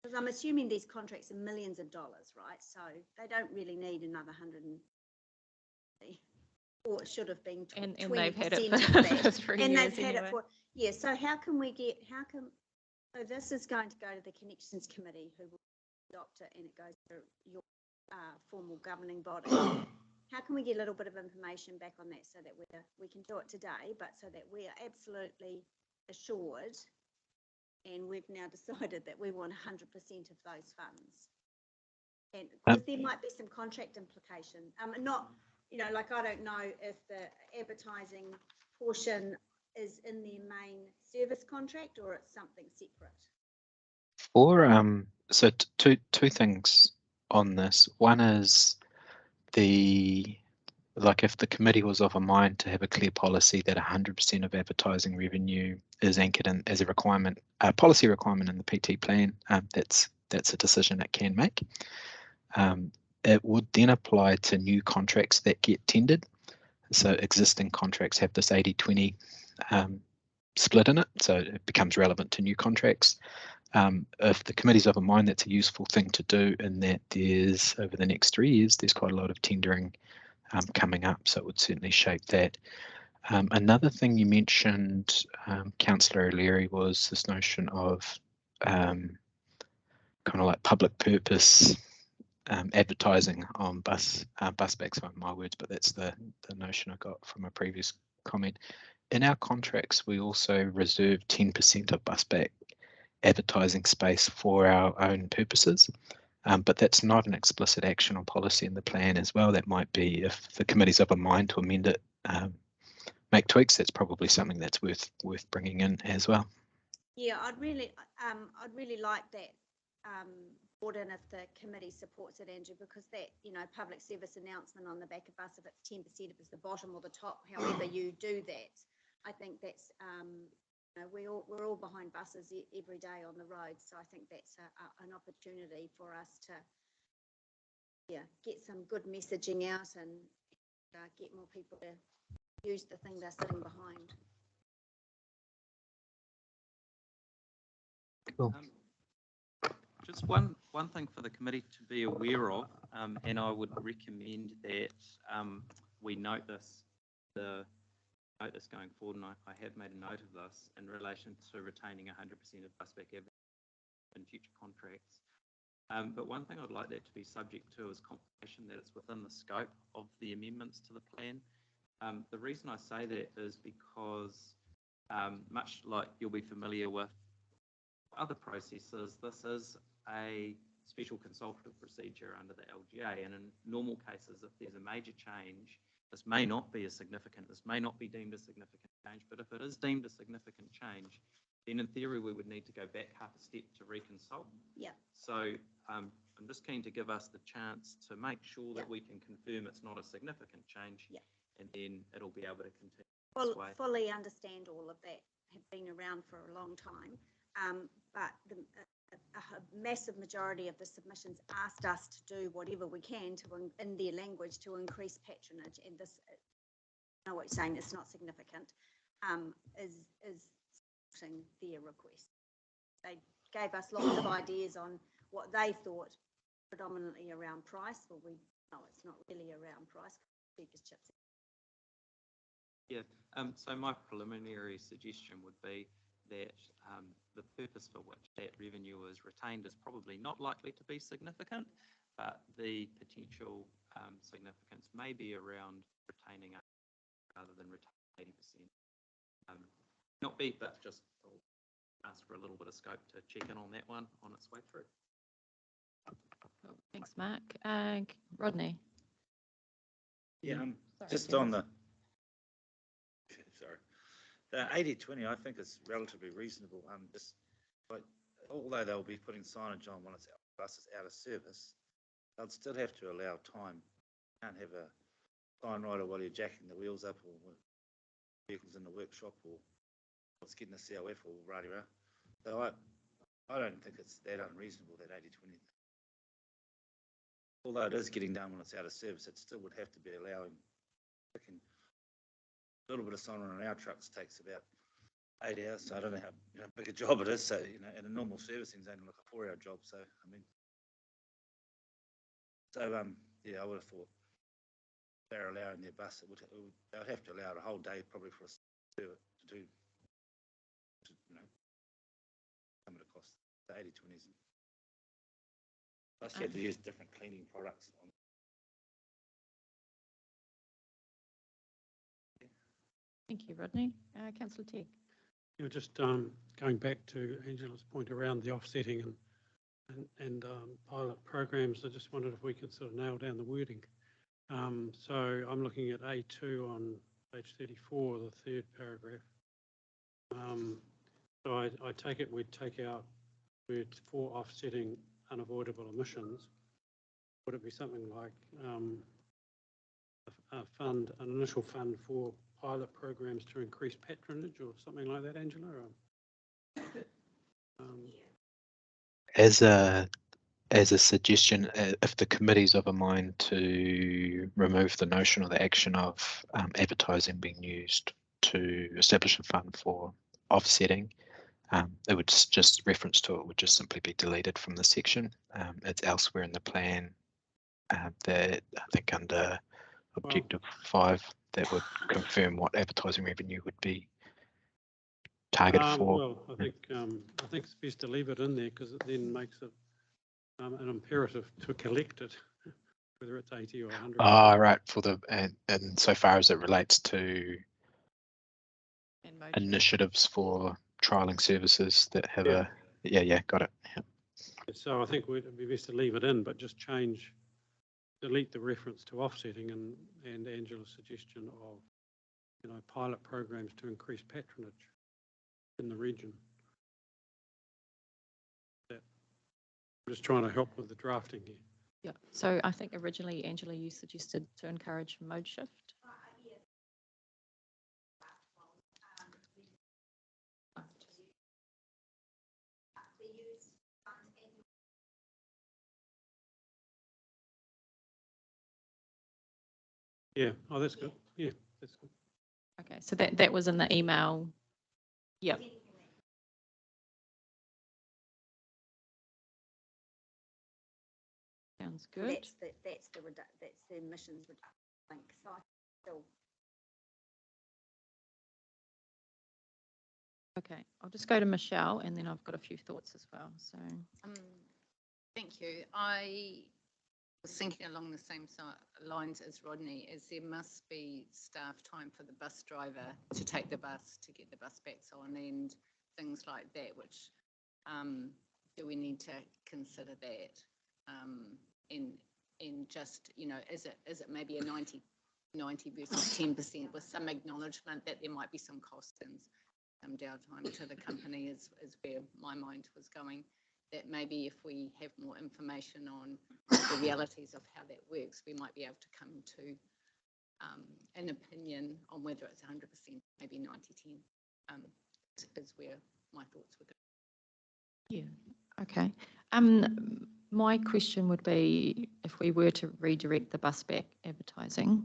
Because I'm assuming these contracts are millions of dollars, right? So they don't really need another 100, or it should have been 20%. And they've had it for 3 and years they've had anyway. it for, yeah. So so this is going to go to the Connections Committee, who will adopt it, and it goes to your formal governing body. How can we get a little bit of information back on that so that we can do it today, but so that we are absolutely assured, and we've now decided that we want 100% of those funds? And because there might be some contract implication. Not, like I don't know if the advertising portion is in their main service contract or it's something separate. Or so two things on this. One is if the committee was of a mind to have a clear policy that 100% of advertising revenue is anchored in as a requirement, a policy requirement in the PT plan, that's a decision it can make. It would then apply to new contracts that get tendered. So existing contracts have this 80-20 split in it, so it becomes relevant to new contracts. If the committee's of a mind, that's a useful thing to do, in that there's, over the next 3 years, there's quite a lot of tendering coming up, so it would certainly shape that. Another thing you mentioned, Councillor O'Leary, was this notion of kind of like public purpose advertising on busbacks, aren't my words, but that's the notion I got from a previous comment. In our contracts, we also reserve 10% of busback advertising space for our own purposes. But that's not an explicit action or policy in the plan as well. That might be, if the committee's of a mind to amend it, make tweaks, that's probably something that's worth bringing in as well. Yeah, I'd really like that brought in if the committee supports it, Andrew, because that, public service announcement on the back of bus, if it's 10%, if it's the bottom or the top, however you do that, I think that's, we're all behind buses every day on the road, so I think that's an opportunity for us to, get some good messaging out and get more people to use the thing they're sitting behind. Cool. Just one thing for the committee to be aware of, and I would recommend that we note this going forward, and I have made a note of this in relation to retaining 100% of busback in future contracts. But one thing I'd like that to be subject to is confirmation that it's within the scope of the amendments to the plan. The reason I say that is because, much like you'll be familiar with other processes, this is a special consultative procedure under the LGA, and in normal cases, if there's a major change, this may not be this may not be deemed a significant change, but if it is deemed a significant change, then in theory we would need to go back half a step to reconsult. Yeah. So I'm just keen to give us the chance to make sure that Yeah. we can confirm it's not a significant change. Yeah. And then it'll be able to continue this way. Fully understand all of that, have been around for a long time. But a massive majority of the submissions asked us to do whatever we can to, in their language, to increase patronage. And this, I know what you're saying, it's not significant, is supporting their request. They gave us lots of ideas on what they thought, predominantly around price. Well, we know it's not really around price, cheapest chips. Yeah, so my preliminary suggestion would be that the purpose for which that revenue is retained is probably not likely to be significant, but the potential significance may be around retaining rather than retaining 80%. Not be, but just I'll ask for a little bit of scope to check in on that one on its way through. Cool. Thanks, Mark. Rodney? Yeah, Sorry, just Karen. on the, sorry, the 80/20, I think is relatively reasonable. Just like, although they'll be putting signage on when it's buses out of service, they'll still have to allow time. You can't have a sign rider while you're jacking the wheels up, or vehicles in the workshop, or what's getting the COF, or rah-rah. So I don't think it's that unreasonable, that 80/20. Although it is getting done when it's out of service, it still would have to be allowing. A little bit of soldering on our trucks takes about 8 hours, so I don't know how big a job it is. So, and a normal servicing is only like a 4-hour job. So, yeah, I would have thought they're allowing their bus. They would have to allow it a whole day probably for us to do, some of the costs. The 80/20s. Plus, you have to use different cleaning products. Thank you, Rodney. Councillor Tegg? Just going back to Angela's point around the offsetting and pilot programs, I just wondered if we could sort of nail down the wording. So I'm looking at A2 on page 34, the third paragraph. So I take it we'd take out words for offsetting unavoidable emissions. Would it be something like an initial fund for pilot programs to increase patronage, or something like that, Angela? As a suggestion, if the committee's of a mind to remove the notion or the action of advertising being used to establish a fund for offsetting, it would just reference to it would just simply be deleted from the section. It's elsewhere in the plan that I think under objective 5 that would confirm what advertising revenue would be targeted for. Well, I think it's best to leave it in there because it then makes it an imperative to collect it, whether it's 80 or 100. Ah, right. For the and so far as it relates to initiatives for trialing services that have got it. Yeah. So I think it'd be best to leave it in, but just delete the reference to offsetting and Angela's suggestion of, pilot programs to increase patronage in the region. I'm just trying to help with the drafting here. Yeah, so I think originally, Angela, you suggested to encourage mode shift. Yeah, oh, that's good. Yeah, that's good. Okay, so that was in the email. Yep. Sounds good. That's the emissions link. So still. Okay, I'll just go to Michelle and then I've got a few thoughts as well. So thank you. I was thinking along the same lines as Rodney, as there must be staff time for the bus driver to take the bus, to get the bus backs on and things like that, which do we need to consider that? In just, is it maybe a 90 versus 10% with some acknowledgement that there might be some costs and some downtime to the company is where my mind was going. that maybe if we have more information on the realities of how that works, we might be able to come to an opinion on whether it's 100%, maybe 90-10, is where my thoughts would go. Yeah, okay. My question would be, if we were to redirect the bus back advertising,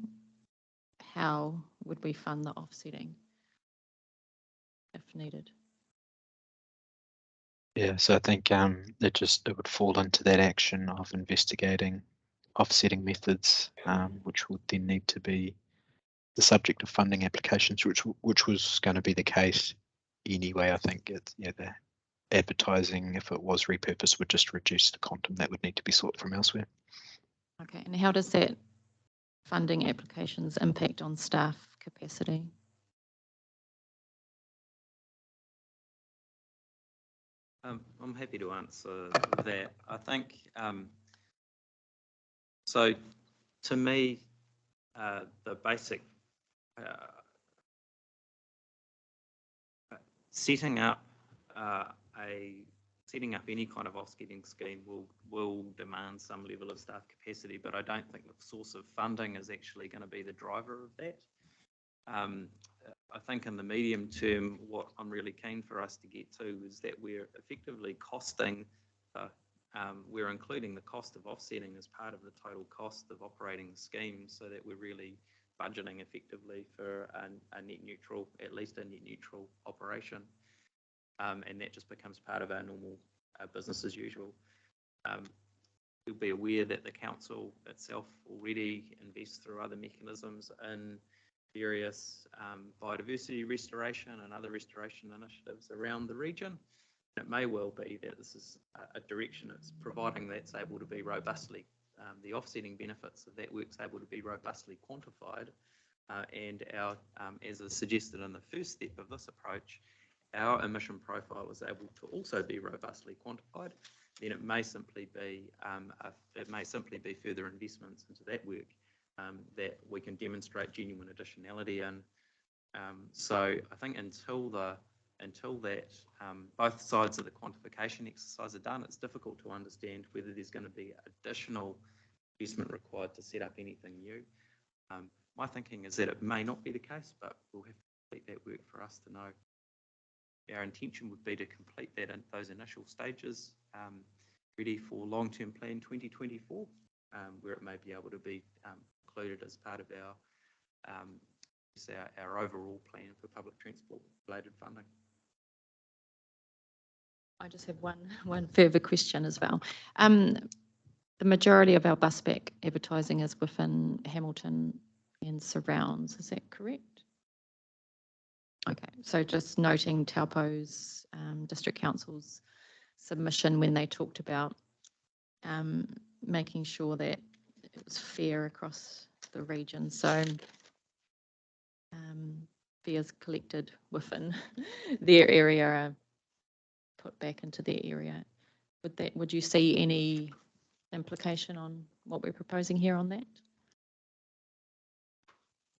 how would we fund the offsetting if needed? Yeah, so I think it would fall into that action of investigating offsetting methods, which would then need to be the subject of funding applications, which was going to be the case anyway. I think the advertising, if it was repurposed, would just reduce the quantum that would need to be sought from elsewhere. Okay, and how does that funding applications impact on staff capacity? I'm happy to answer that. I think, so to me, the basic setting up any kind of offsetting scheme will demand some level of staff capacity, but I don't think the source of funding is actually going to be the driver of that. I think in the medium term, what I'm really keen for us to get to is that we're effectively we're including the cost of offsetting as part of the total cost of operating the scheme, so that we're really budgeting effectively for a net neutral, at least a net neutral operation. And that just becomes part of our normal business as usual. You'll be aware that the council itself already invests through other mechanisms in various biodiversity restoration and other restoration initiatives around the region. It may well be that this is a direction it's providing that's able to be robustly, the offsetting benefits of that work's able to be robustly quantified, and our, as is suggested in the first step of this approach, our emission profile is able to also be robustly quantified, then it may simply be further investments into that work that we can demonstrate genuine additionality in. So I think until that both sides of the quantification exercise are done, it's difficult to understand whether there's going to be additional investment required to set up anything new. My thinking is that it may not be the case, but we'll have to complete that work for us to know. Our intention would be to complete that in those initial stages, ready for long-term plan 2024, where it may be able to be included as part of our overall plan for public transport related funding. I just have one further question as well. The majority of our bus back advertising is within Hamilton and surrounds, is that correct? Okay, so just noting Taupo's District Council's submission when they talked about making sure that it was fair across the region. So fares collected within their area are put back into their area. Would you see any implication on what we're proposing here on that?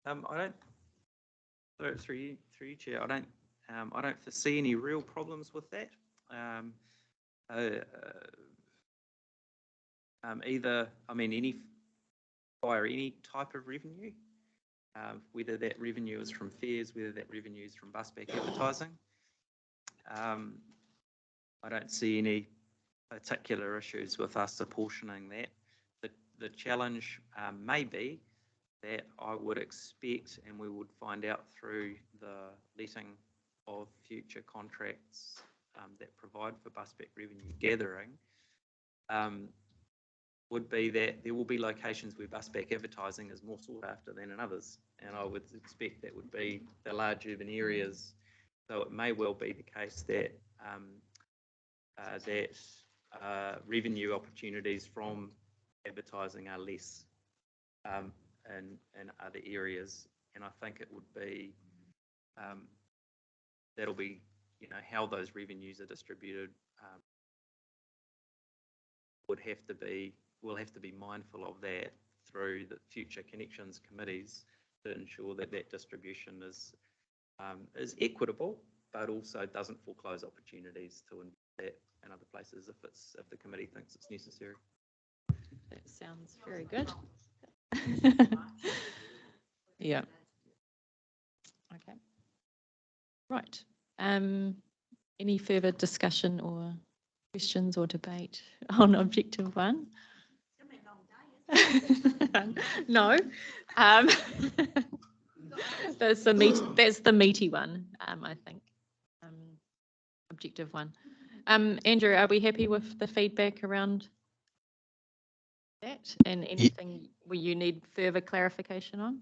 I don't, through you, Chair, I don't foresee any real problems with that. Either, I mean, via any type of revenue, whether that revenue is from fares, whether that revenue is from bus back advertising. I don't see any particular issues with us apportioning that. The challenge may be that I would expect, and we would find out through the letting of future contracts that provide for bus back revenue gathering, would be that there will be locations where bus back advertising is more sought after than in others, and I would expect that would be the large urban areas. So it may well be the case that revenue opportunities from advertising are less in other areas, and I think it would be that'll be, you know, how those revenues are distributed. We'll have to be mindful of that through the future connections committees to ensure that that distribution is equitable, but also doesn't foreclose opportunities to invest that in other places if the committee thinks it's necessary. That sounds very good. Yeah. Okay. Right. Any further discussion or questions or debate on objective 1? No. That's the meaty one, I think. Objective 1. Andrew, are we happy with the feedback around that and anything where you need further clarification on?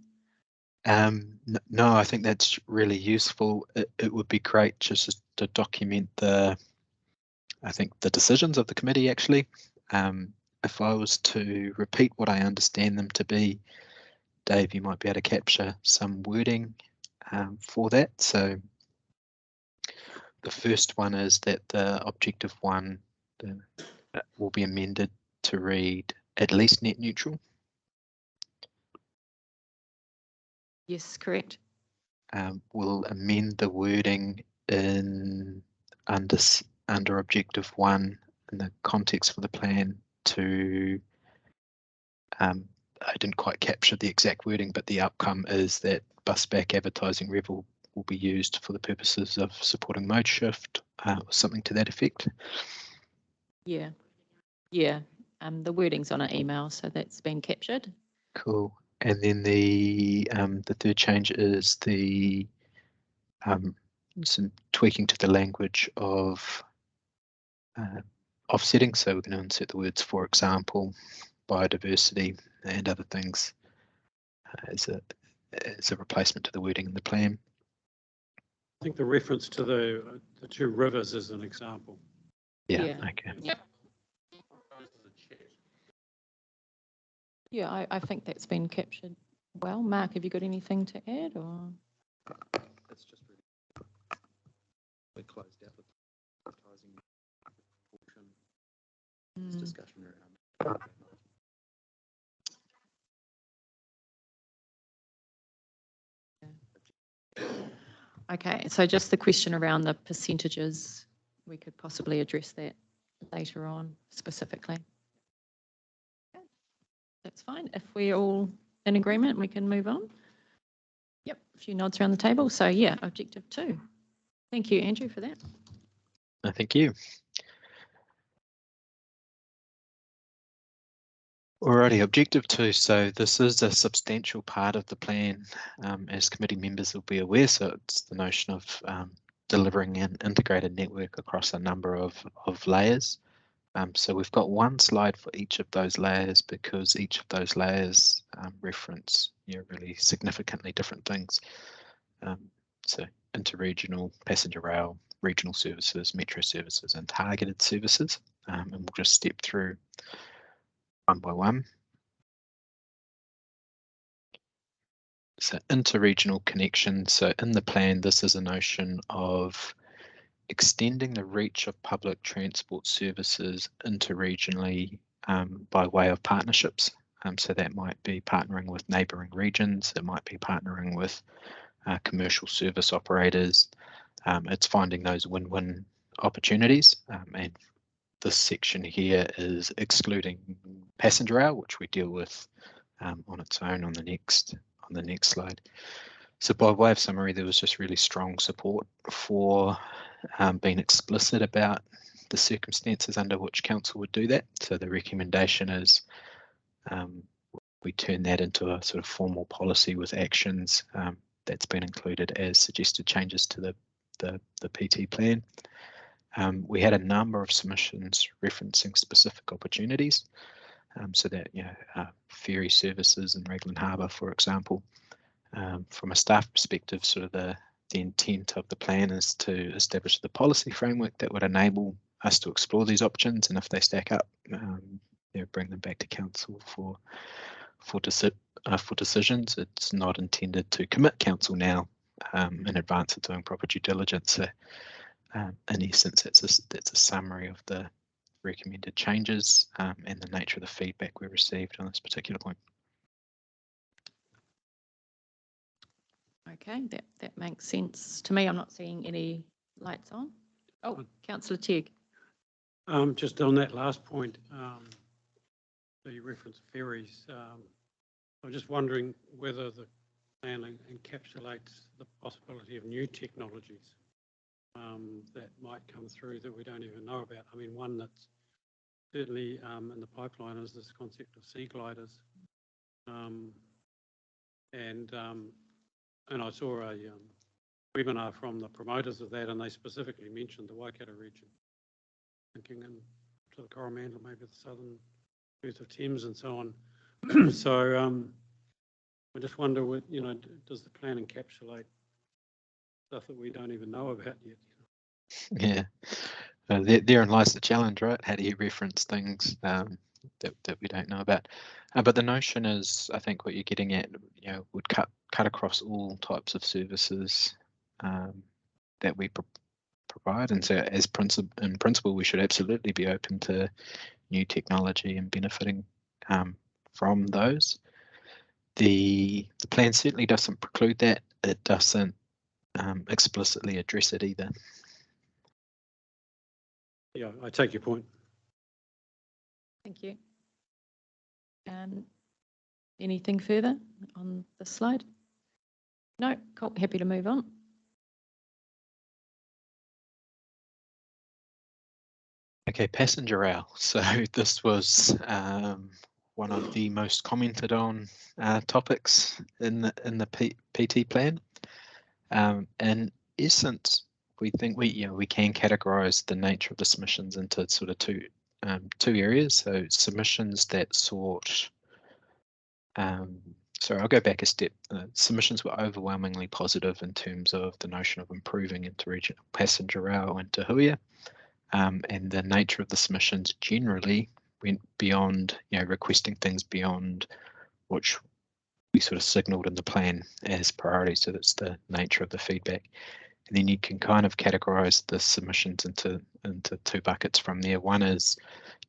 No, I think that's really useful. It would be great just to document I think the decisions of the committee actually. If I was to repeat what I understand them to be, Dave, you might be able to capture some wording for that. So the first one is that the objective 1 will be amended to read at least net neutral. Yes, correct. We'll amend the wording in under objective 1 in the context for the plan to I didn't quite capture the exact wording, but the outcome is that bus back advertising revenue will be used for the purposes of supporting mode shift or something to that effect. Yeah. The wording's on an email, so that's been captured. Cool. And then the third change is some tweaking to the language of offsetting. So we're going to insert the words, for example, biodiversity and other things as a replacement to the wording in the plan. I think the reference to the 2 rivers is an example. Yeah. Okay. Yep. Yeah, I think that's been captured well. Mark, have you got anything to add or? It's just really, we closed out the advertising portion, this discussion around. Okay, so just the question around the percentages, we could possibly address that later on specifically. Okay, that's fine. If we're all in agreement, we can move on. Yep, a few nods around the table. So yeah, objective 2. Thank you, Andrew, for that. Thank you. Alrighty, objective 2. So this is a substantial part of the plan, as committee members will be aware. So it's the notion of delivering an integrated network across a number of layers. So we've got one slide for each of those layers because each of those layers reference really significantly different things. So interregional, passenger rail, regional services, metro services, and targeted services. And we'll just step through one by one. So interregional connection. So in the plan, this is a notion of extending the reach of public transport services interregionally by way of partnerships. So that might be partnering with neighbouring regions. It might be partnering with commercial service operators. It's finding those win-win opportunities. And this section here is excluding passenger rail, which we deal with on its own on the next slide. So by way of summary, there was just really strong support for being explicit about the circumstances under which council would do that. So the recommendation is we turn that into a sort of formal policy with actions that's been included as suggested changes to the PT plan. We had a number of submissions referencing specific opportunities, so that ferry services in Raglan Harbour, for example. From a staff perspective, sort of the intent of the plan is to establish the policy framework that would enable us to explore these options, and if they stack up, bring them back to council for decisions. It's not intended to commit council now in advance of doing proper due diligence. So, in essence, that's a summary of the recommended changes and the nature of the feedback we received on this particular point. Okay, that makes sense to me. I'm not seeing any lights on. Oh, Councillor Tegg. Just on that last point, the reference ferries, I'm just wondering whether the plan encapsulates the possibility of new technologies that might come through that we don't even know about. I mean, one that's certainly in the pipeline is this concept of sea gliders. And I saw a webinar from the promoters of that, and they specifically mentioned the Waikato region, thinking in to the Coromandel, maybe the southern Firth of Thames and so on. So I just wonder, what, you know, does the plan encapsulate stuff that we don't even know about yet? Yeah, therein lies the challenge, right? How do you reference things that we don't know about? But the notion is, I think, what you're getting at, you know, would cut across all types of services that we provide, and so in principle, we should absolutely be open to new technology and benefiting from those. The plan certainly doesn't preclude that. It doesn't explicitly address it either. Yeah, I take your point. Thank you. Anything further on this slide? No, cool. Happy to move on. Okay, passenger rail. So this was one of the most commented on topics in the PT plan. In essence, we think we can categorise the nature of the submissions into sort of two areas. So submissions that sought. Sorry, I'll go back a step. Submissions were overwhelmingly positive in terms of the notion of improving interregional passenger rail and Te Huia. And the nature of the submissions generally went beyond, you know, requesting things beyond which we sort of signalled in the plan as priorities. So that's the nature of the feedback. And then you can kind of categorise the submissions into two buckets from there. One is,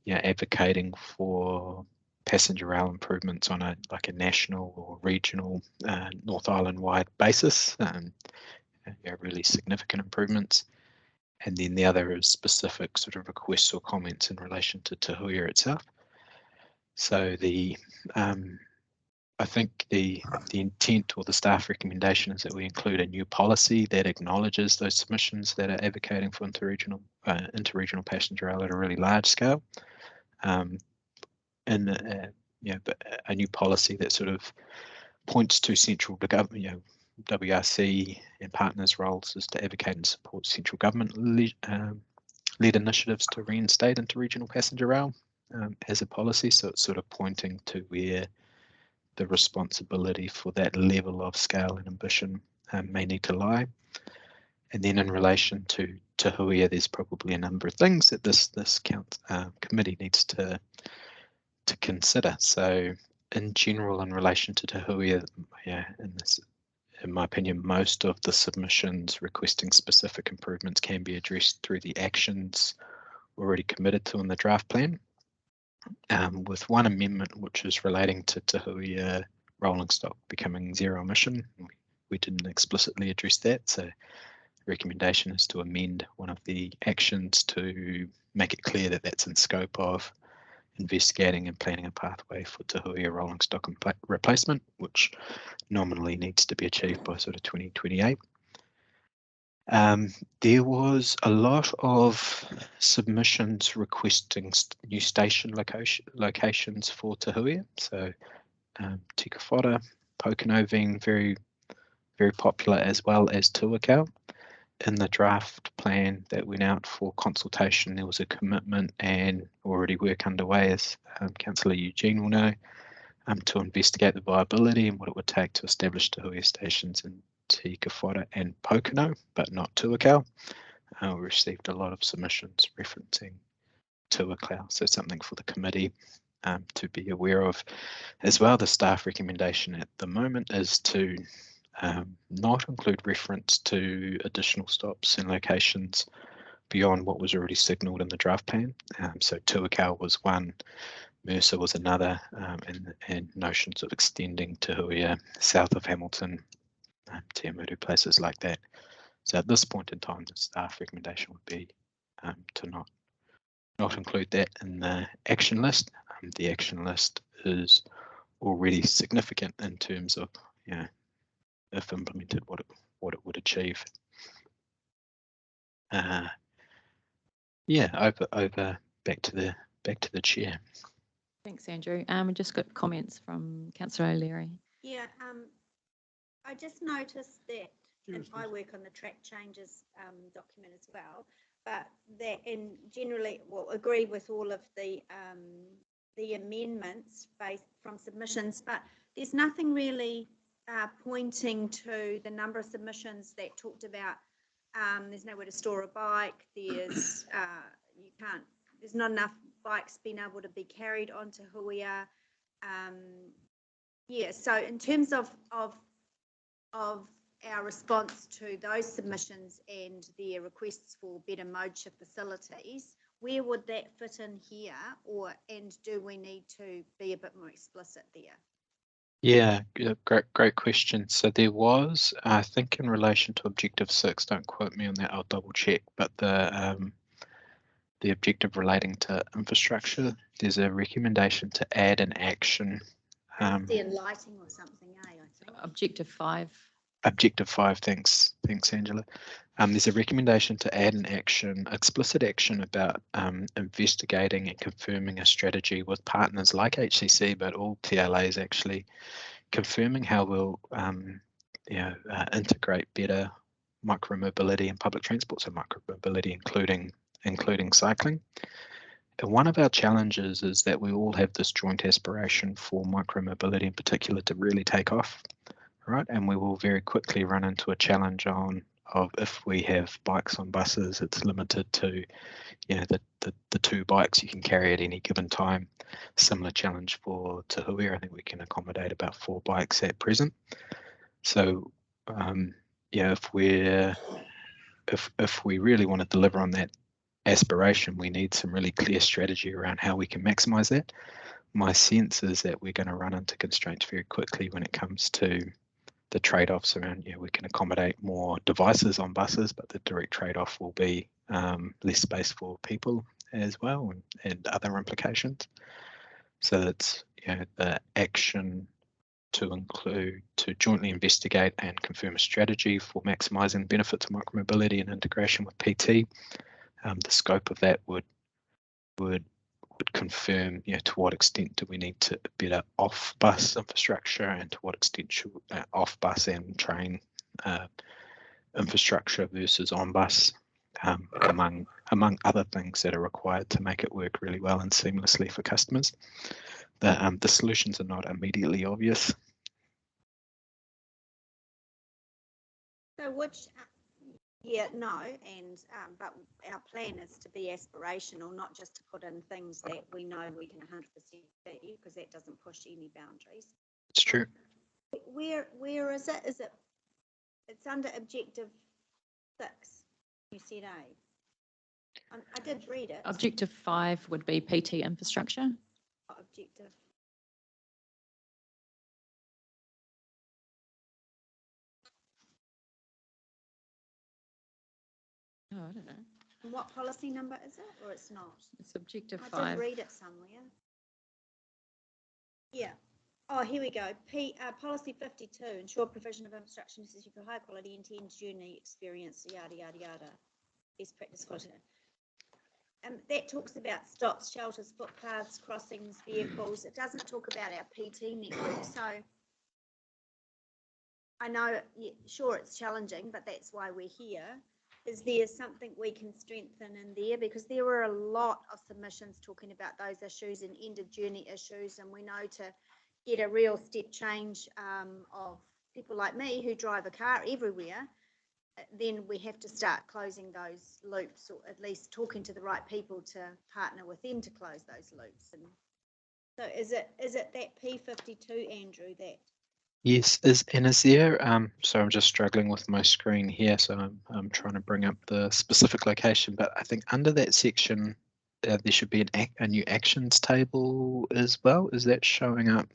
you know, advocating for passenger rail improvements on a national or regional North Island wide basis, you know, really significant improvements. And then the other is specific sort of requests or comments in relation to Te Huia itself. So I think the intent or the staff recommendation is that we include a new policy that acknowledges those submissions that are advocating for interregional passenger rail at a really large scale, and you know, but a new policy that sort of points to central government, you know, WRC and partners' roles is to advocate and support central government led initiatives to reinstate interregional passenger rail as a policy. So it's sort of pointing to where the responsibility for that level of scale and ambition may need to lie. And then in relation to Te Huia, there's probably a number of things that this committee needs to consider. So in general, in relation to Te Huia, yeah, in my opinion, most of the submissions requesting specific improvements can be addressed through the actions already committed to in the draft plan, with one amendment which is relating to Te Huia rolling stock becoming zero emission. We didn't explicitly address that, so the recommendation is to amend one of the actions to make it clear that that's in scope of investigating and planning a pathway for Te Huia rolling stock replacement, which nominally needs to be achieved by sort of 2028. There was a lot of submissions requesting new station locations for Te Huia. So Tika Whara, Pocono being very, very popular, as well as Tuakau. In the draft plan that went out for consultation, there was a commitment and already work underway, as Councillor Eugene will know, to investigate the viability and what it would take to establish Te Huia stations in Tika Whara and Pocono, but not Tuakau. We received a lot of submissions referencing Tuakau, so something for the committee to be aware of. As well, the staff recommendation at the moment is to not include reference to additional stops and locations beyond what was already signalled in the draft plan. So Tuakau was one, Mercer was another, and notions of extending Te Huia south of Hamilton, Te Amuru, places like that. So at this point in time, the staff recommendation would be to not not include that in the action list. The action list is already significant in terms of, you know, if implemented, what it would achieve. Yeah, over back to the chair. Thanks, Andrew. We just got comments from Councillor O'Leary. Yeah, I just noticed that, and I work on the track changes document as well, but that, and generally will agree with all of the amendments based from submissions, but there's nothing really pointing to the number of submissions that talked about there's nowhere to store a bike, there's there's not enough bikes being able to be carried onto Huia. Yeah, so in terms of our response to those submissions and their requests for better mode shift facilities, where would that fit in here, and do we need to be a bit more explicit there? Yeah, great question. So there was, I think, in relation to objective 6, don't quote me on that, I'll double check, but the objective relating to infrastructure, there's a recommendation to add an action. The lighting or something, I think. Objective 5. Objective 5, thanks Angela. There's a recommendation to add an action, explicit action about investigating and confirming a strategy with partners like HCC, but all TLAs actually, confirming how we'll integrate better micromobility and public transport, so micromobility including cycling. And one of our challenges is that we all have this joint aspiration for micromobility in particular to really take off, right? And we will very quickly run into a challenge of if we have bikes on buses, it's limited to, you know, the 2 bikes you can carry at any given time. Similar challenge for Te Hui. I think we can accommodate about 4 bikes at present. So yeah, if we really want to deliver on that aspiration, we need some really clear strategy around how we can maximize that. My sense is that we're going to run into constraints very quickly when it comes to the trade-offs around, you know, we can accommodate more devices on buses, but the direct trade-off will be less space for people as well, and other implications. So that's, you know, the action to include, to jointly investigate and confirm a strategy for maximising benefits of micromobility and integration with PT. The scope of that would confirm, you know, to what extent do we need to better off-bus infrastructure, and to what extent should off-bus and train infrastructure versus on-bus, among other things that are required to make it work really well and seamlessly for customers. The solutions are not immediately obvious. So which, yeah, no, and but our plan is to be aspirational, not just to put in things that we know we can 100% be, because that doesn't push any boundaries. It's true. Where is it? It's under objective 6. You said A. I did read it. Objective 5 would be PT infrastructure. Objective. Oh, I don't know. And what policy number is it, or it's not? It's objective I 5. did read it somewhere. Yeah. Oh, here we go. Policy 52, ensure provision of infrastructure necessary for high quality end-to-end journey experience, yada, yada, yada. Best practice culture. That talks about stops, shelters, footpaths, crossings, vehicles. It doesn't talk about our PT network. So I know, yeah, sure, it's challenging, but that's why we're here. Is there something we can strengthen in there? Because there were a lot of submissions talking about those issues and end of journey issues, and we know to get a real step change of people like me who drive a car everywhere, then we have to start closing those loops, or at least talking to the right people to partner with them to close those loops. And so is it that P52, Andrew, that? Yes, is there, so I'm just struggling with my screen here, so I'm trying to bring up the specific location, but I think under that section, there should be a new actions table as well. Is that showing up?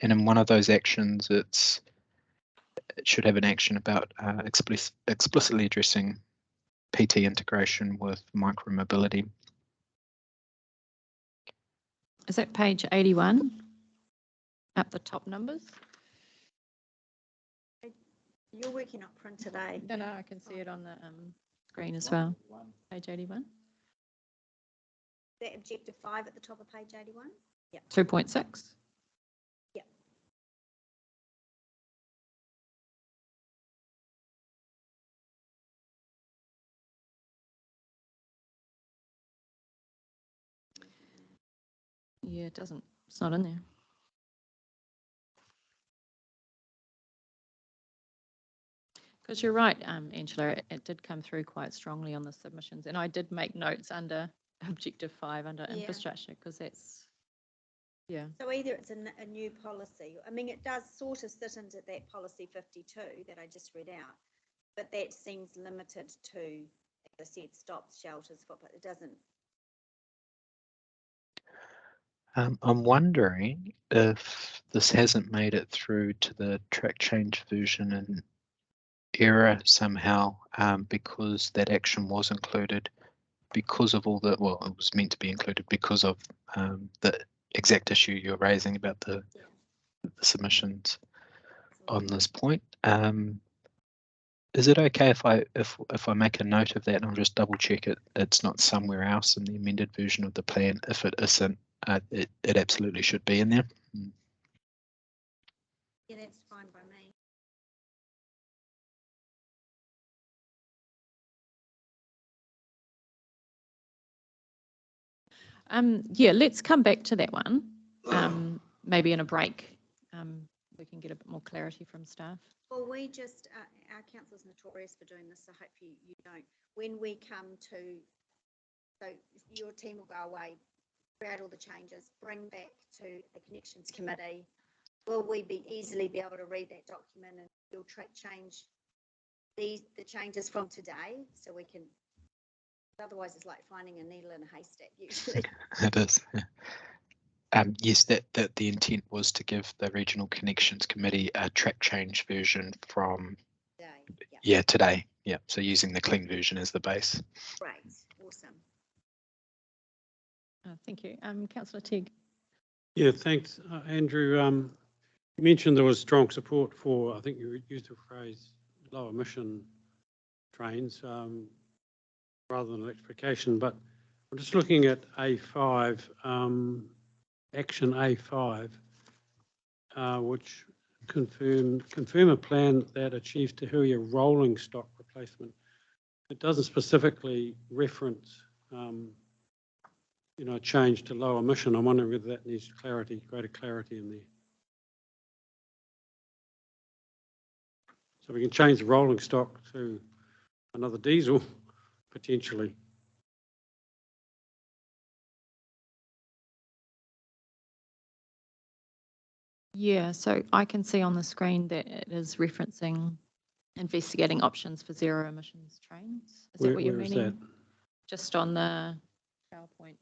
And in one of those actions, it should have an action about explicitly addressing PT integration with micromobility. Is that page 81? Up the top numbers? You're working up print today. No, I can see it on the screen as well. Page 81. That objective 5 at the top of page 81? 2.6. Yep. Yeah, it doesn't, it's not in there. Because you're right, Angela, it did come through quite strongly on the submissions. And I did make notes under objective 5 under Yeah. infrastructure, because that's, yeah. So either it's a new policy, I mean, it does sort of sit into that policy 52 that I just read out, but that seems limited to, as I said, stops, shelters, footpath, it doesn't. I'm wondering if this hasn't made it through to the track change version in error somehow, because that action was included because of all the, well, it was meant to be included because of the exact issue you're raising about the submissions on this point. Is it okay if I make a note of that and I'll just double check it's not somewhere else in the amended version of the plan? If it isn't, it absolutely should be in there. Yeah, that's fine by me. Yeah, let's come back to that one. Maybe in a break, we can get a bit more clarity from staff. Well, we just, our council's notorious for doing this, so I hope you don't. When we come to, so your team will go away, create all the changes, bring back to the connections committee. Will we easily be able to read that document and you'll change the changes from today, so we can, otherwise it's like finding a needle in a haystack usually. It is. Yes, that the intent was to give the Regional Connections Committee a track change version from today. Yeah, so using the clean version as the base. Great, awesome. Thank you. Councillor Tegg. Yeah, thanks, Andrew. You mentioned there was strong support for, I think you used the phrase, low emission trains rather than electrification, but I'm just looking at A5, action A5, which confirm a plan that achieves Te Huia rolling stock replacement. It doesn't specifically reference, a change to low emission. I'm wondering whether that needs greater clarity in there. So we can change the rolling stock to another diesel, potentially. Yeah, so I can see on the screen that it is referencing investigating options for zero emissions trains. Is that what you're meaning? That? Just on the PowerPoint.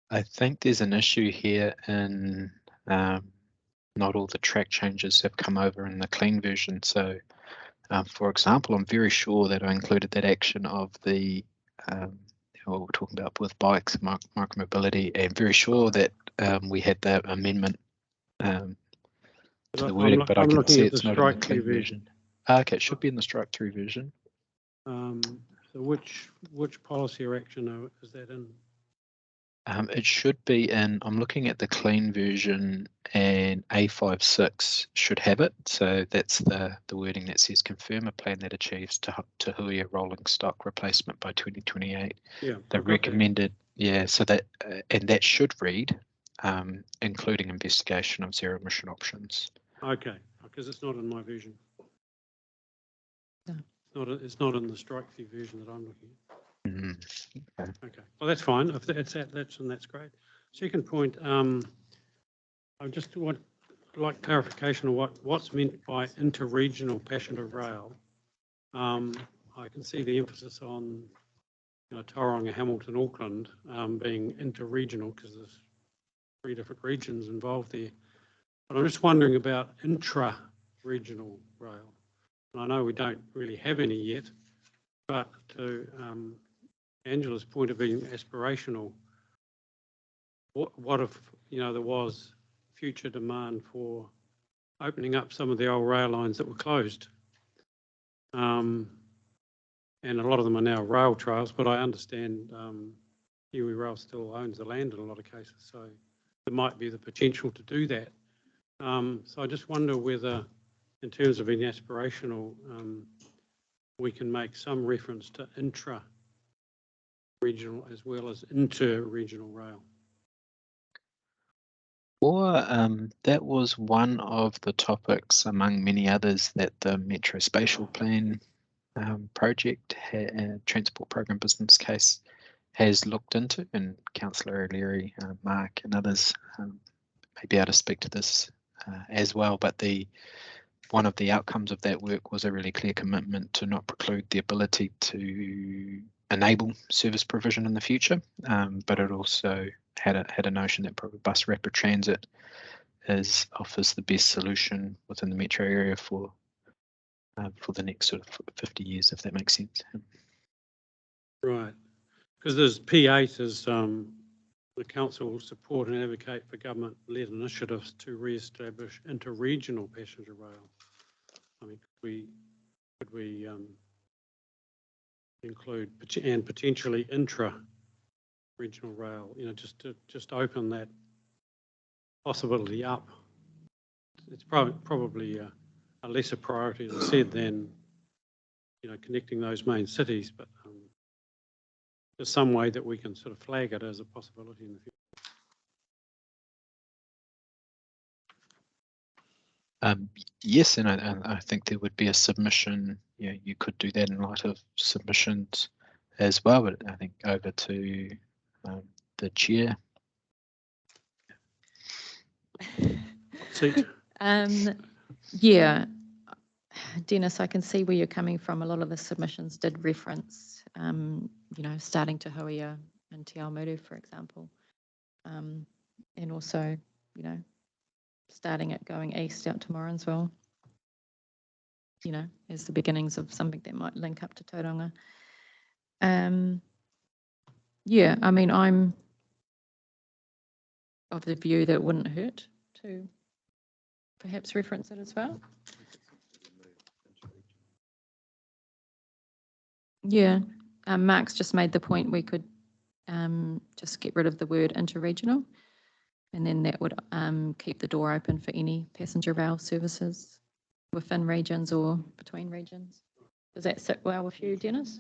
I think there's an issue here in not all the track changes have come over in the clean version. So, for example, I'm very sure that I included that action of the what we're talking about with bikes, micromobility, and very sure that we had that amendment to the wording, but I can see it's not in the clean version. Okay, it should be in the strike through version. So which policy or action is that in? It should be in, I'm looking at the clean version, and A56 should have it. So that's the wording that says confirm a plan that achieves Te Huia rolling stock replacement by 2028. Yeah. The recommended, so that, and that should read, including investigation of zero emission options. Okay, because it's not in my version. No. It's not in the strike through version that I'm looking at. Okay. Well, that's fine. If that's great. Second point, I just would like clarification of what's meant by interregional passenger rail. I can see the emphasis on Tauranga, Hamilton, Auckland being interregional because there's 3 different regions involved there. But I'm just wondering about intra-regional rail. And I know we don't really have any yet, but to Angela's point of being aspirational, what if, there was future demand for opening up some of the old rail lines that were closed? And a lot of them are now rail trails, but I understand Iwi Rail still owns the land in a lot of cases, so there might be the potential to do that. So I just wonder whether, in terms of being aspirational, we can make some reference to intra-regional as well as inter-regional rail. Or that was one of the topics among many others that the Metro Spatial Plan project, Transport Program Business Case, has looked into, and Councillor O'Leary, Mark and others may be able to speak to this as well, but one of the outcomes of that work was a really clear commitment to not preclude the ability to enable service provision in the future, but it also had a notion that probably bus rapid transit offers the best solution within the metro area for the next sort of 50 years, if that makes sense. Right, because there's P8 is the council will support and advocate for government-led initiatives to re-establish inter-regional passenger rail. I mean, could we include and potentially intra-regional rail? Just open that possibility up. It's probably a lesser priority, as I said, than connecting those main cities, but there's some way that we can sort of flag it as a possibility in the future. Yes, and I think there would be a submission. You could do that in light of submissions as well, but I think over to the chair. Seat. Yeah, Dennis, I can see where you're coming from. A lot of the submissions did reference, starting to Huia and Te Aomuru, for example, and also, starting it going east out to Morrinsville, as the beginnings of something that might link up to Tauranga. Yeah, I mean, I'm of the view that it wouldn't hurt to perhaps reference it as well. Yeah, Mark's just made the point we could just get rid of the word interregional, and then that would keep the door open for any passenger rail services within regions or between regions. Does that sit well with you, Dennis?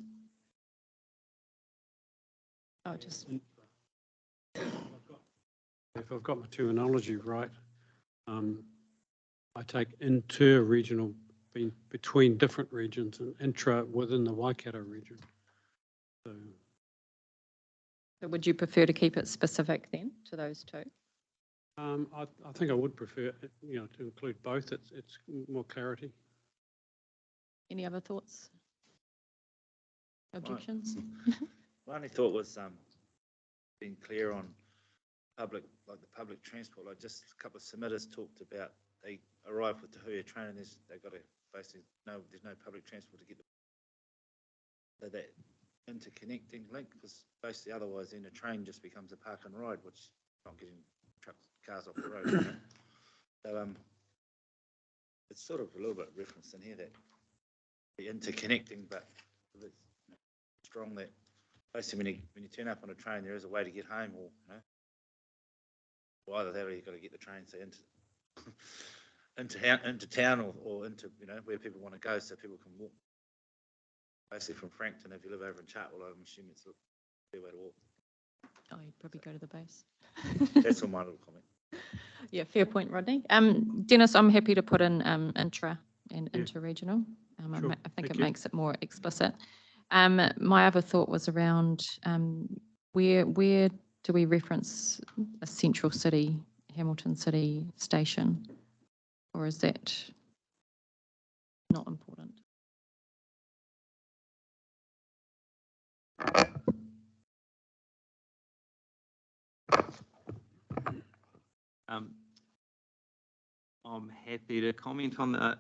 Oh, just. If I've got my terminology right, I take inter-regional being between different regions and intra within the Waikato region. So Would you prefer to keep it specific then to those two? I think I would prefer, to include both. It's more clarity. Any other thoughts? Objections? My only thought was being clear on the public transport. Like just a couple of submitters talked about they arrive with the Huia train and they've got to basically there's no public transport to get them. So that interconnecting link, because basically otherwise then a train just becomes a park and ride, which is not getting cars off the road. So it's sort of a little bit referenced in here that the interconnecting, but it's strong that basically when you turn up on a train, there is a way to get home, or either that or you've got to get the train into town or into where people want to go, so people can walk. Basically from Frankton, if you live over in Chartwell, I'm assuming it's a fair way to walk. Oh, you'd probably go to the base. That's all my little comment. Yeah, fair point, Rodney. Dennis, I'm happy to put in intra and interregional. Sure. I think Thank it you. makes it more explicit. My other thought was around where do we reference a central city, Hamilton City station, or is that not important? I'm happy to comment on the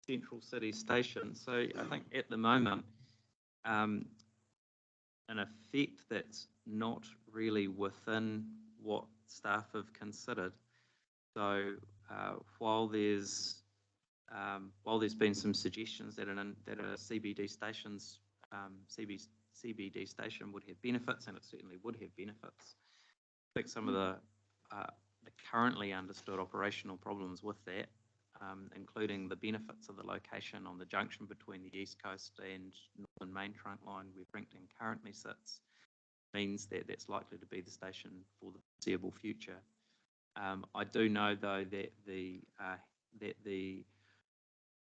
central city station. So I think at the moment, an effect that's not really within what staff have considered. So while there's been some suggestions that that a CBD stations CBD station would have benefits, and it certainly would have benefits. I think some of the currently understood operational problems with that, including the benefits of the location on the junction between the East Coast and Northern Main Trunk Line where Frankton currently sits, means that that's likely to be the station for the foreseeable future. I do know, though, that the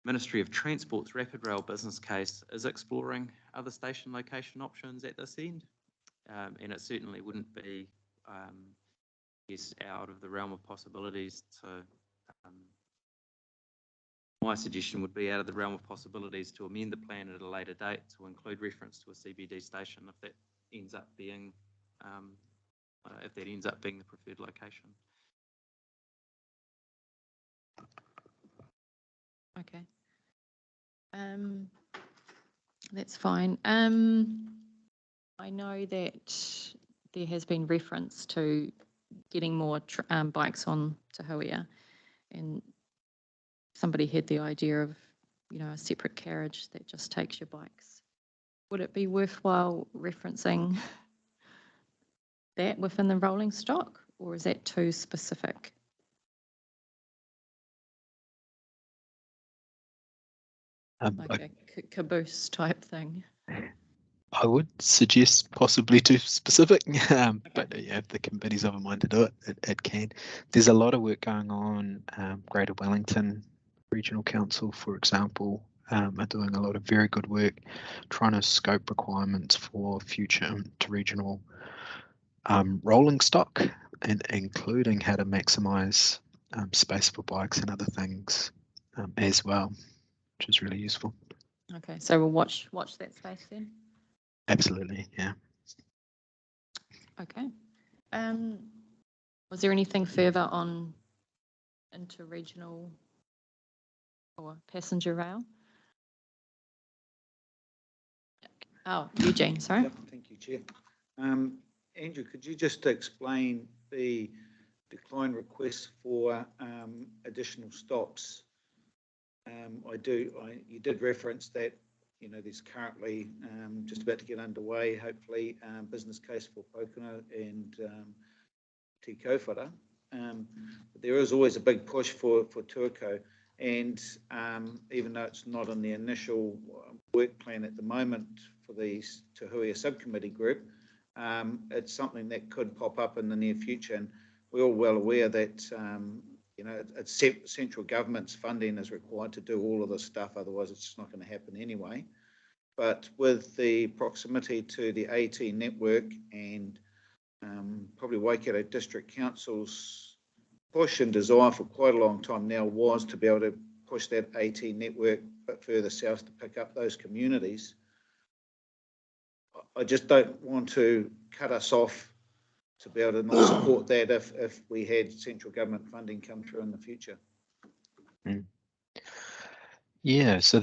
Ministry of Transport's Rapid Rail business case is exploring other station location options at this end, and it certainly wouldn't be out of the realm of possibilities to, my suggestion would be out of the realm of possibilities to amend the plan at a later date to include reference to a CBD station if that ends up being the preferred location. Okay. That's fine. I know that there has been reference to getting more bikes on to Huia, and somebody had the idea of, a separate carriage that just takes your bikes. Would it be worthwhile referencing that within the rolling stock, or is that too specific? Like a caboose type thing? I would suggest possibly too specific, but yeah, if the committee's of a mind to do it, it can. There's a lot of work going on. Greater Wellington Regional Council, for example, are doing a lot of very good work trying to scope requirements for future interregional rolling stock, and including how to maximise space for bikes and other things as well, which is really useful. Okay, so we'll watch that space then. Absolutely, yeah. Okay. Was there anything further on interregional or passenger rail? Oh, Eugene, sorry. Yep, thank you, Chair. Andrew, could you just explain the decline request for additional stops? You did reference that, there's currently just about to get underway, hopefully, business case for Pokeno and Te Kowhara. But there is always a big push for Tuako, and even though it's not in the initial work plan at the moment for the Te Huia subcommittee group, it's something that could pop up in the near future, and we're all well aware that it's central government's funding is required to do all of this stuff, otherwise it's just not going to happen anyway. But with the proximity to the AT network and probably Waikato District Council's push and desire for quite a long time now was to be able to push that AT network a bit further south to pick up those communities. I just don't want to cut us off to be able to not support that if we had central government funding come through in the future. Yeah, so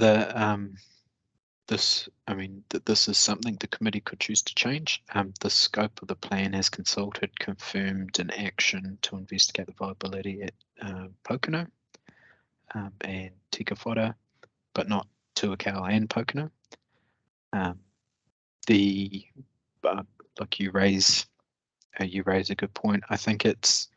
this is something the committee could choose to change. The scope of the plan has consulted, confirmed an action to investigate the viability at Pokeno and Te Kowhara, but not Tuakau and Pokeno. Like you raise a good point. I think it's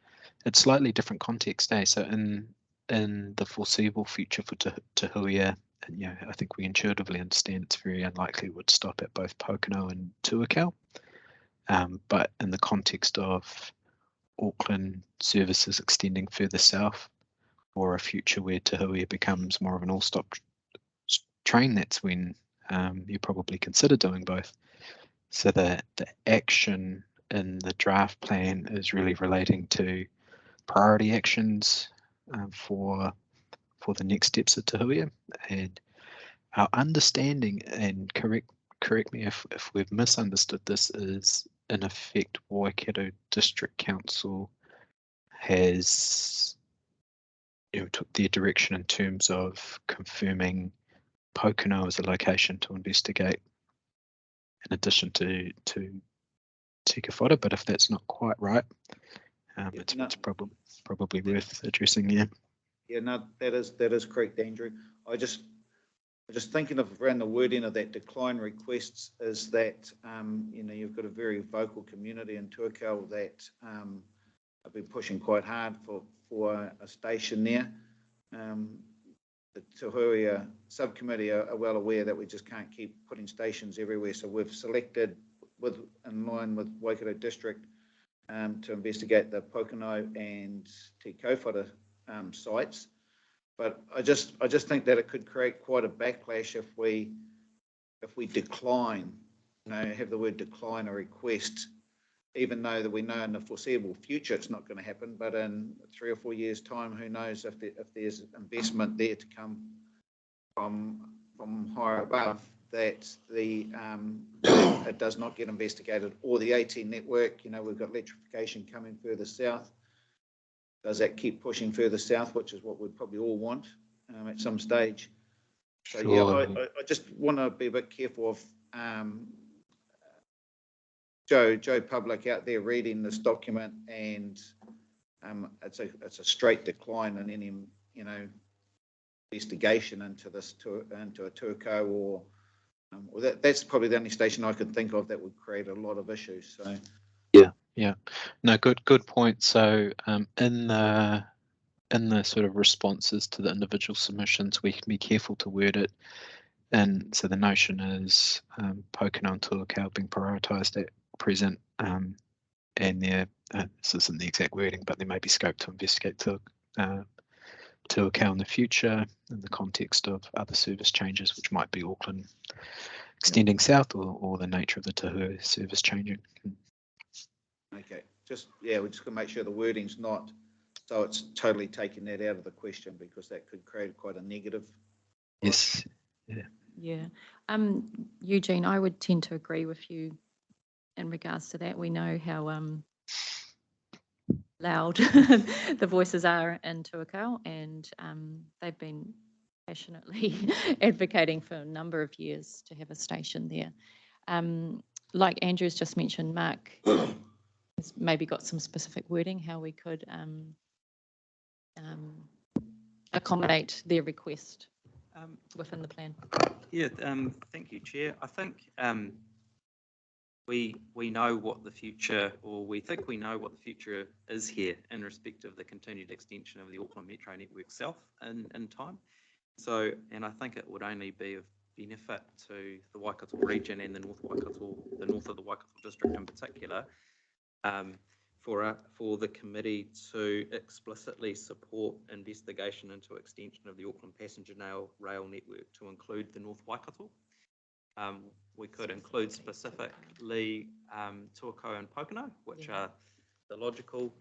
slightly different context, So in the foreseeable future for Te Huia, and I think we intuitively understand it's very unlikely it would stop at both Pokeno and Tuakau. But in the context of Auckland services extending further south, or a future where Te Huia becomes more of an all-stop train, that's when you probably consider doing both. So the action in the draft plan is really relating to priority actions for the next steps at Te Huia, and our understanding, and correct me if we've misunderstood this, is in effect Waikato District Council has took their direction in terms of confirming Pokeno as a location to investigate, in addition to Tika Whara, but if that's not quite right, Yeah, it's no. probably worth addressing there. Yeah, no, that is correct, Andrew. I just thinking of around the wording of that decline requests is that, you know, you've got a very vocal community in Tuakau that have been pushing quite hard for a station there. The Tuhuia subcommittee are well aware that we just can't keep putting stations everywhere. So we've selected, in line with Waikato District, to investigate the Pocono and Te Kowhara sites. But I just think that it could create quite a backlash if we decline, you know, have the word decline a request, even though that we know in the foreseeable future it's not going to happen. But in 3 or 4 years' time, who knows if there's investment there to come from higher above, that it does not get investigated, or the AT network. You know, we've got electrification coming further south. Does that keep pushing further south, which is what we'd probably all want at some stage? So Sure. yeah, I just want to be a bit careful of Joe Public out there reading this document, and it's a straight decline in any, you know, investigation into a Tuakau or that's probably the only station I could think of that would create a lot of issues. So yeah, no, good point. So in the sort of responses to the individual submissions, we can be careful to word it. And so the notion is Pocono and Tuakau being prioritised at present, and there, this isn't the exact wording, but there may be scope to investigate Tuakau in the future in the context of other service changes, which might be Auckland extending south, or the nature of the Tahu service changing. okay, we're just going to make sure the wording's not so it's totally taking that out of the question, because that could create quite a negative. Yes. Yeah. Eugene, I would tend to agree with you in regards to that. We know how loud the voices are in Tuakau, and they've been passionately advocating for a number of years to have a station there. Like Andrew's just mentioned, Mark has maybe got some specific wording how we could accommodate their request within the plan. Yeah, thank you, Chair. I think we know what the future, or we think we know what the future is here in respect of the continued extension of the Auckland Metro network itself in time. So, and I think it would only be of benefit to the Waikato region and the north of the Waikato district in particular, for the committee to explicitly support investigation into extension of the Auckland passenger rail network to include the North Waikato. We could include specifically Tuakau and Pocono, which are the logical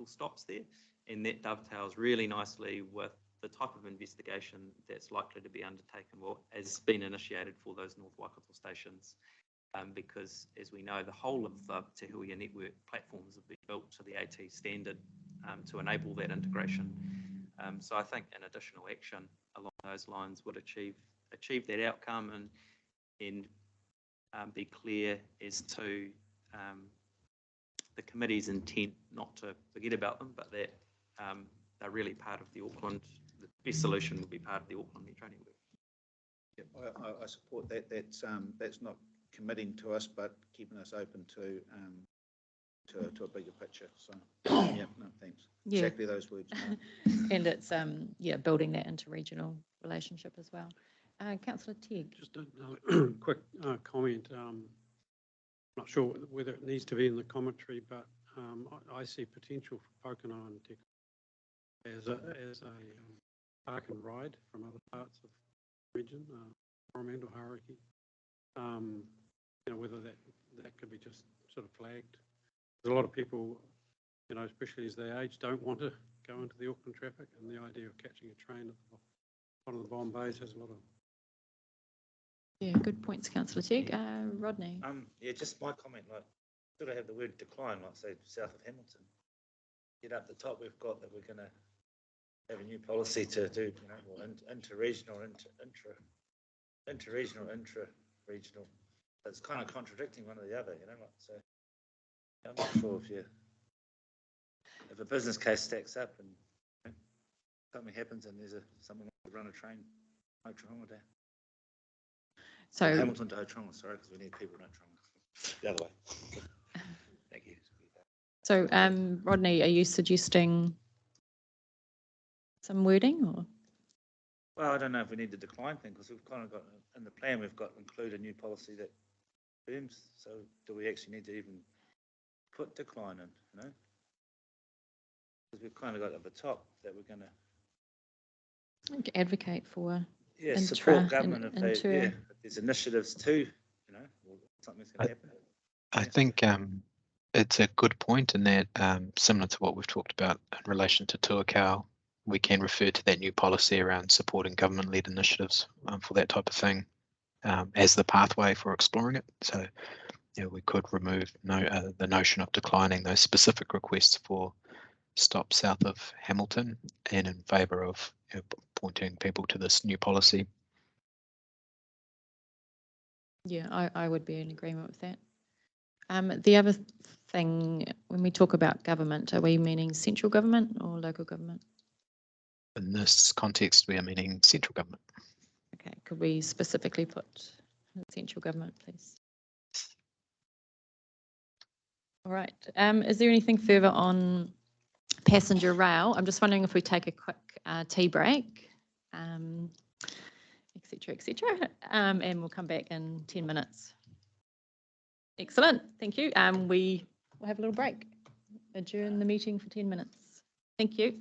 stops there, and that dovetails really nicely with the type of investigation that's likely to be undertaken or has been initiated for those North Waikato stations. Because, as we know, the whole of the Te Huia network platforms have been built to the AT standard to enable that integration. So I think an additional action along those lines would achieve that outcome and be clear as to the committee's intent not to forget about them, but that they're really part of the Auckland. The best solution would be part of the Auckland Metro network. Yeah, I support that. That's not committing to us, but keeping us open to a bigger picture. So yeah, no, thanks. Yeah. Exactly those words. And it's building that interregional relationship as well. Councillor Tegg. Just a quick comment. Not sure whether it needs to be in the commentary, but I see potential for Pocono and Te as a park and ride from other parts of the region, Coromandel, Hauraki. You know, whether that could be just sort of flagged. There's a lot of people, you know, especially as they age, don't want to go into the Auckland traffic, and the idea of catching a train at one of the Bombays has a lot of. Yeah, good points, Councillor Tegg. Rodney. Yeah, just my comment, like, sort of have the word decline, like say south of Hamilton. Get up the top, we've got that we're going to have a new policy to do, you know, well, inter-regional, intra-regional. It's kind of contradicting one or the other, you know, like, so I'm not sure if a business case stacks up and you know, something happens and someone wants to run a train, Otaronga Day. So, Hamilton to Otaronga, sorry, because we need people in Otaronga. The other way. Thank you. so Rodney, are you suggesting some wording or? Well, I don't know if we need the decline thing, because we've kind of got, in the plan, we've got include a new policy that firms, so do we actually need to even put decline in, you know? Because we've kind of got at the top that we're going to Advocate for support government if inter. if there's initiatives too, you know, or something's going to happen. I think it's a good point in that, similar to what we've talked about in relation to Tuakau, we can refer to that new policy around supporting government-led initiatives for that type of thing as the pathway for exploring it. So, we could remove the notion of declining those specific requests for stops south of Hamilton and in favour of pointing people to this new policy. Yeah, I would be in agreement with that. The other thing, when we talk about government, are we meaning central government or local government? In this context, we are meaning central government. Okay, could we specifically put central government, please? All right. Is there anything further on passenger rail? I'm just wondering if we take a quick tea break, et cetera, and we'll come back in 10 minutes. Excellent. Thank you. We will have a little break. Adjourn the meeting for 10 minutes. Thank you.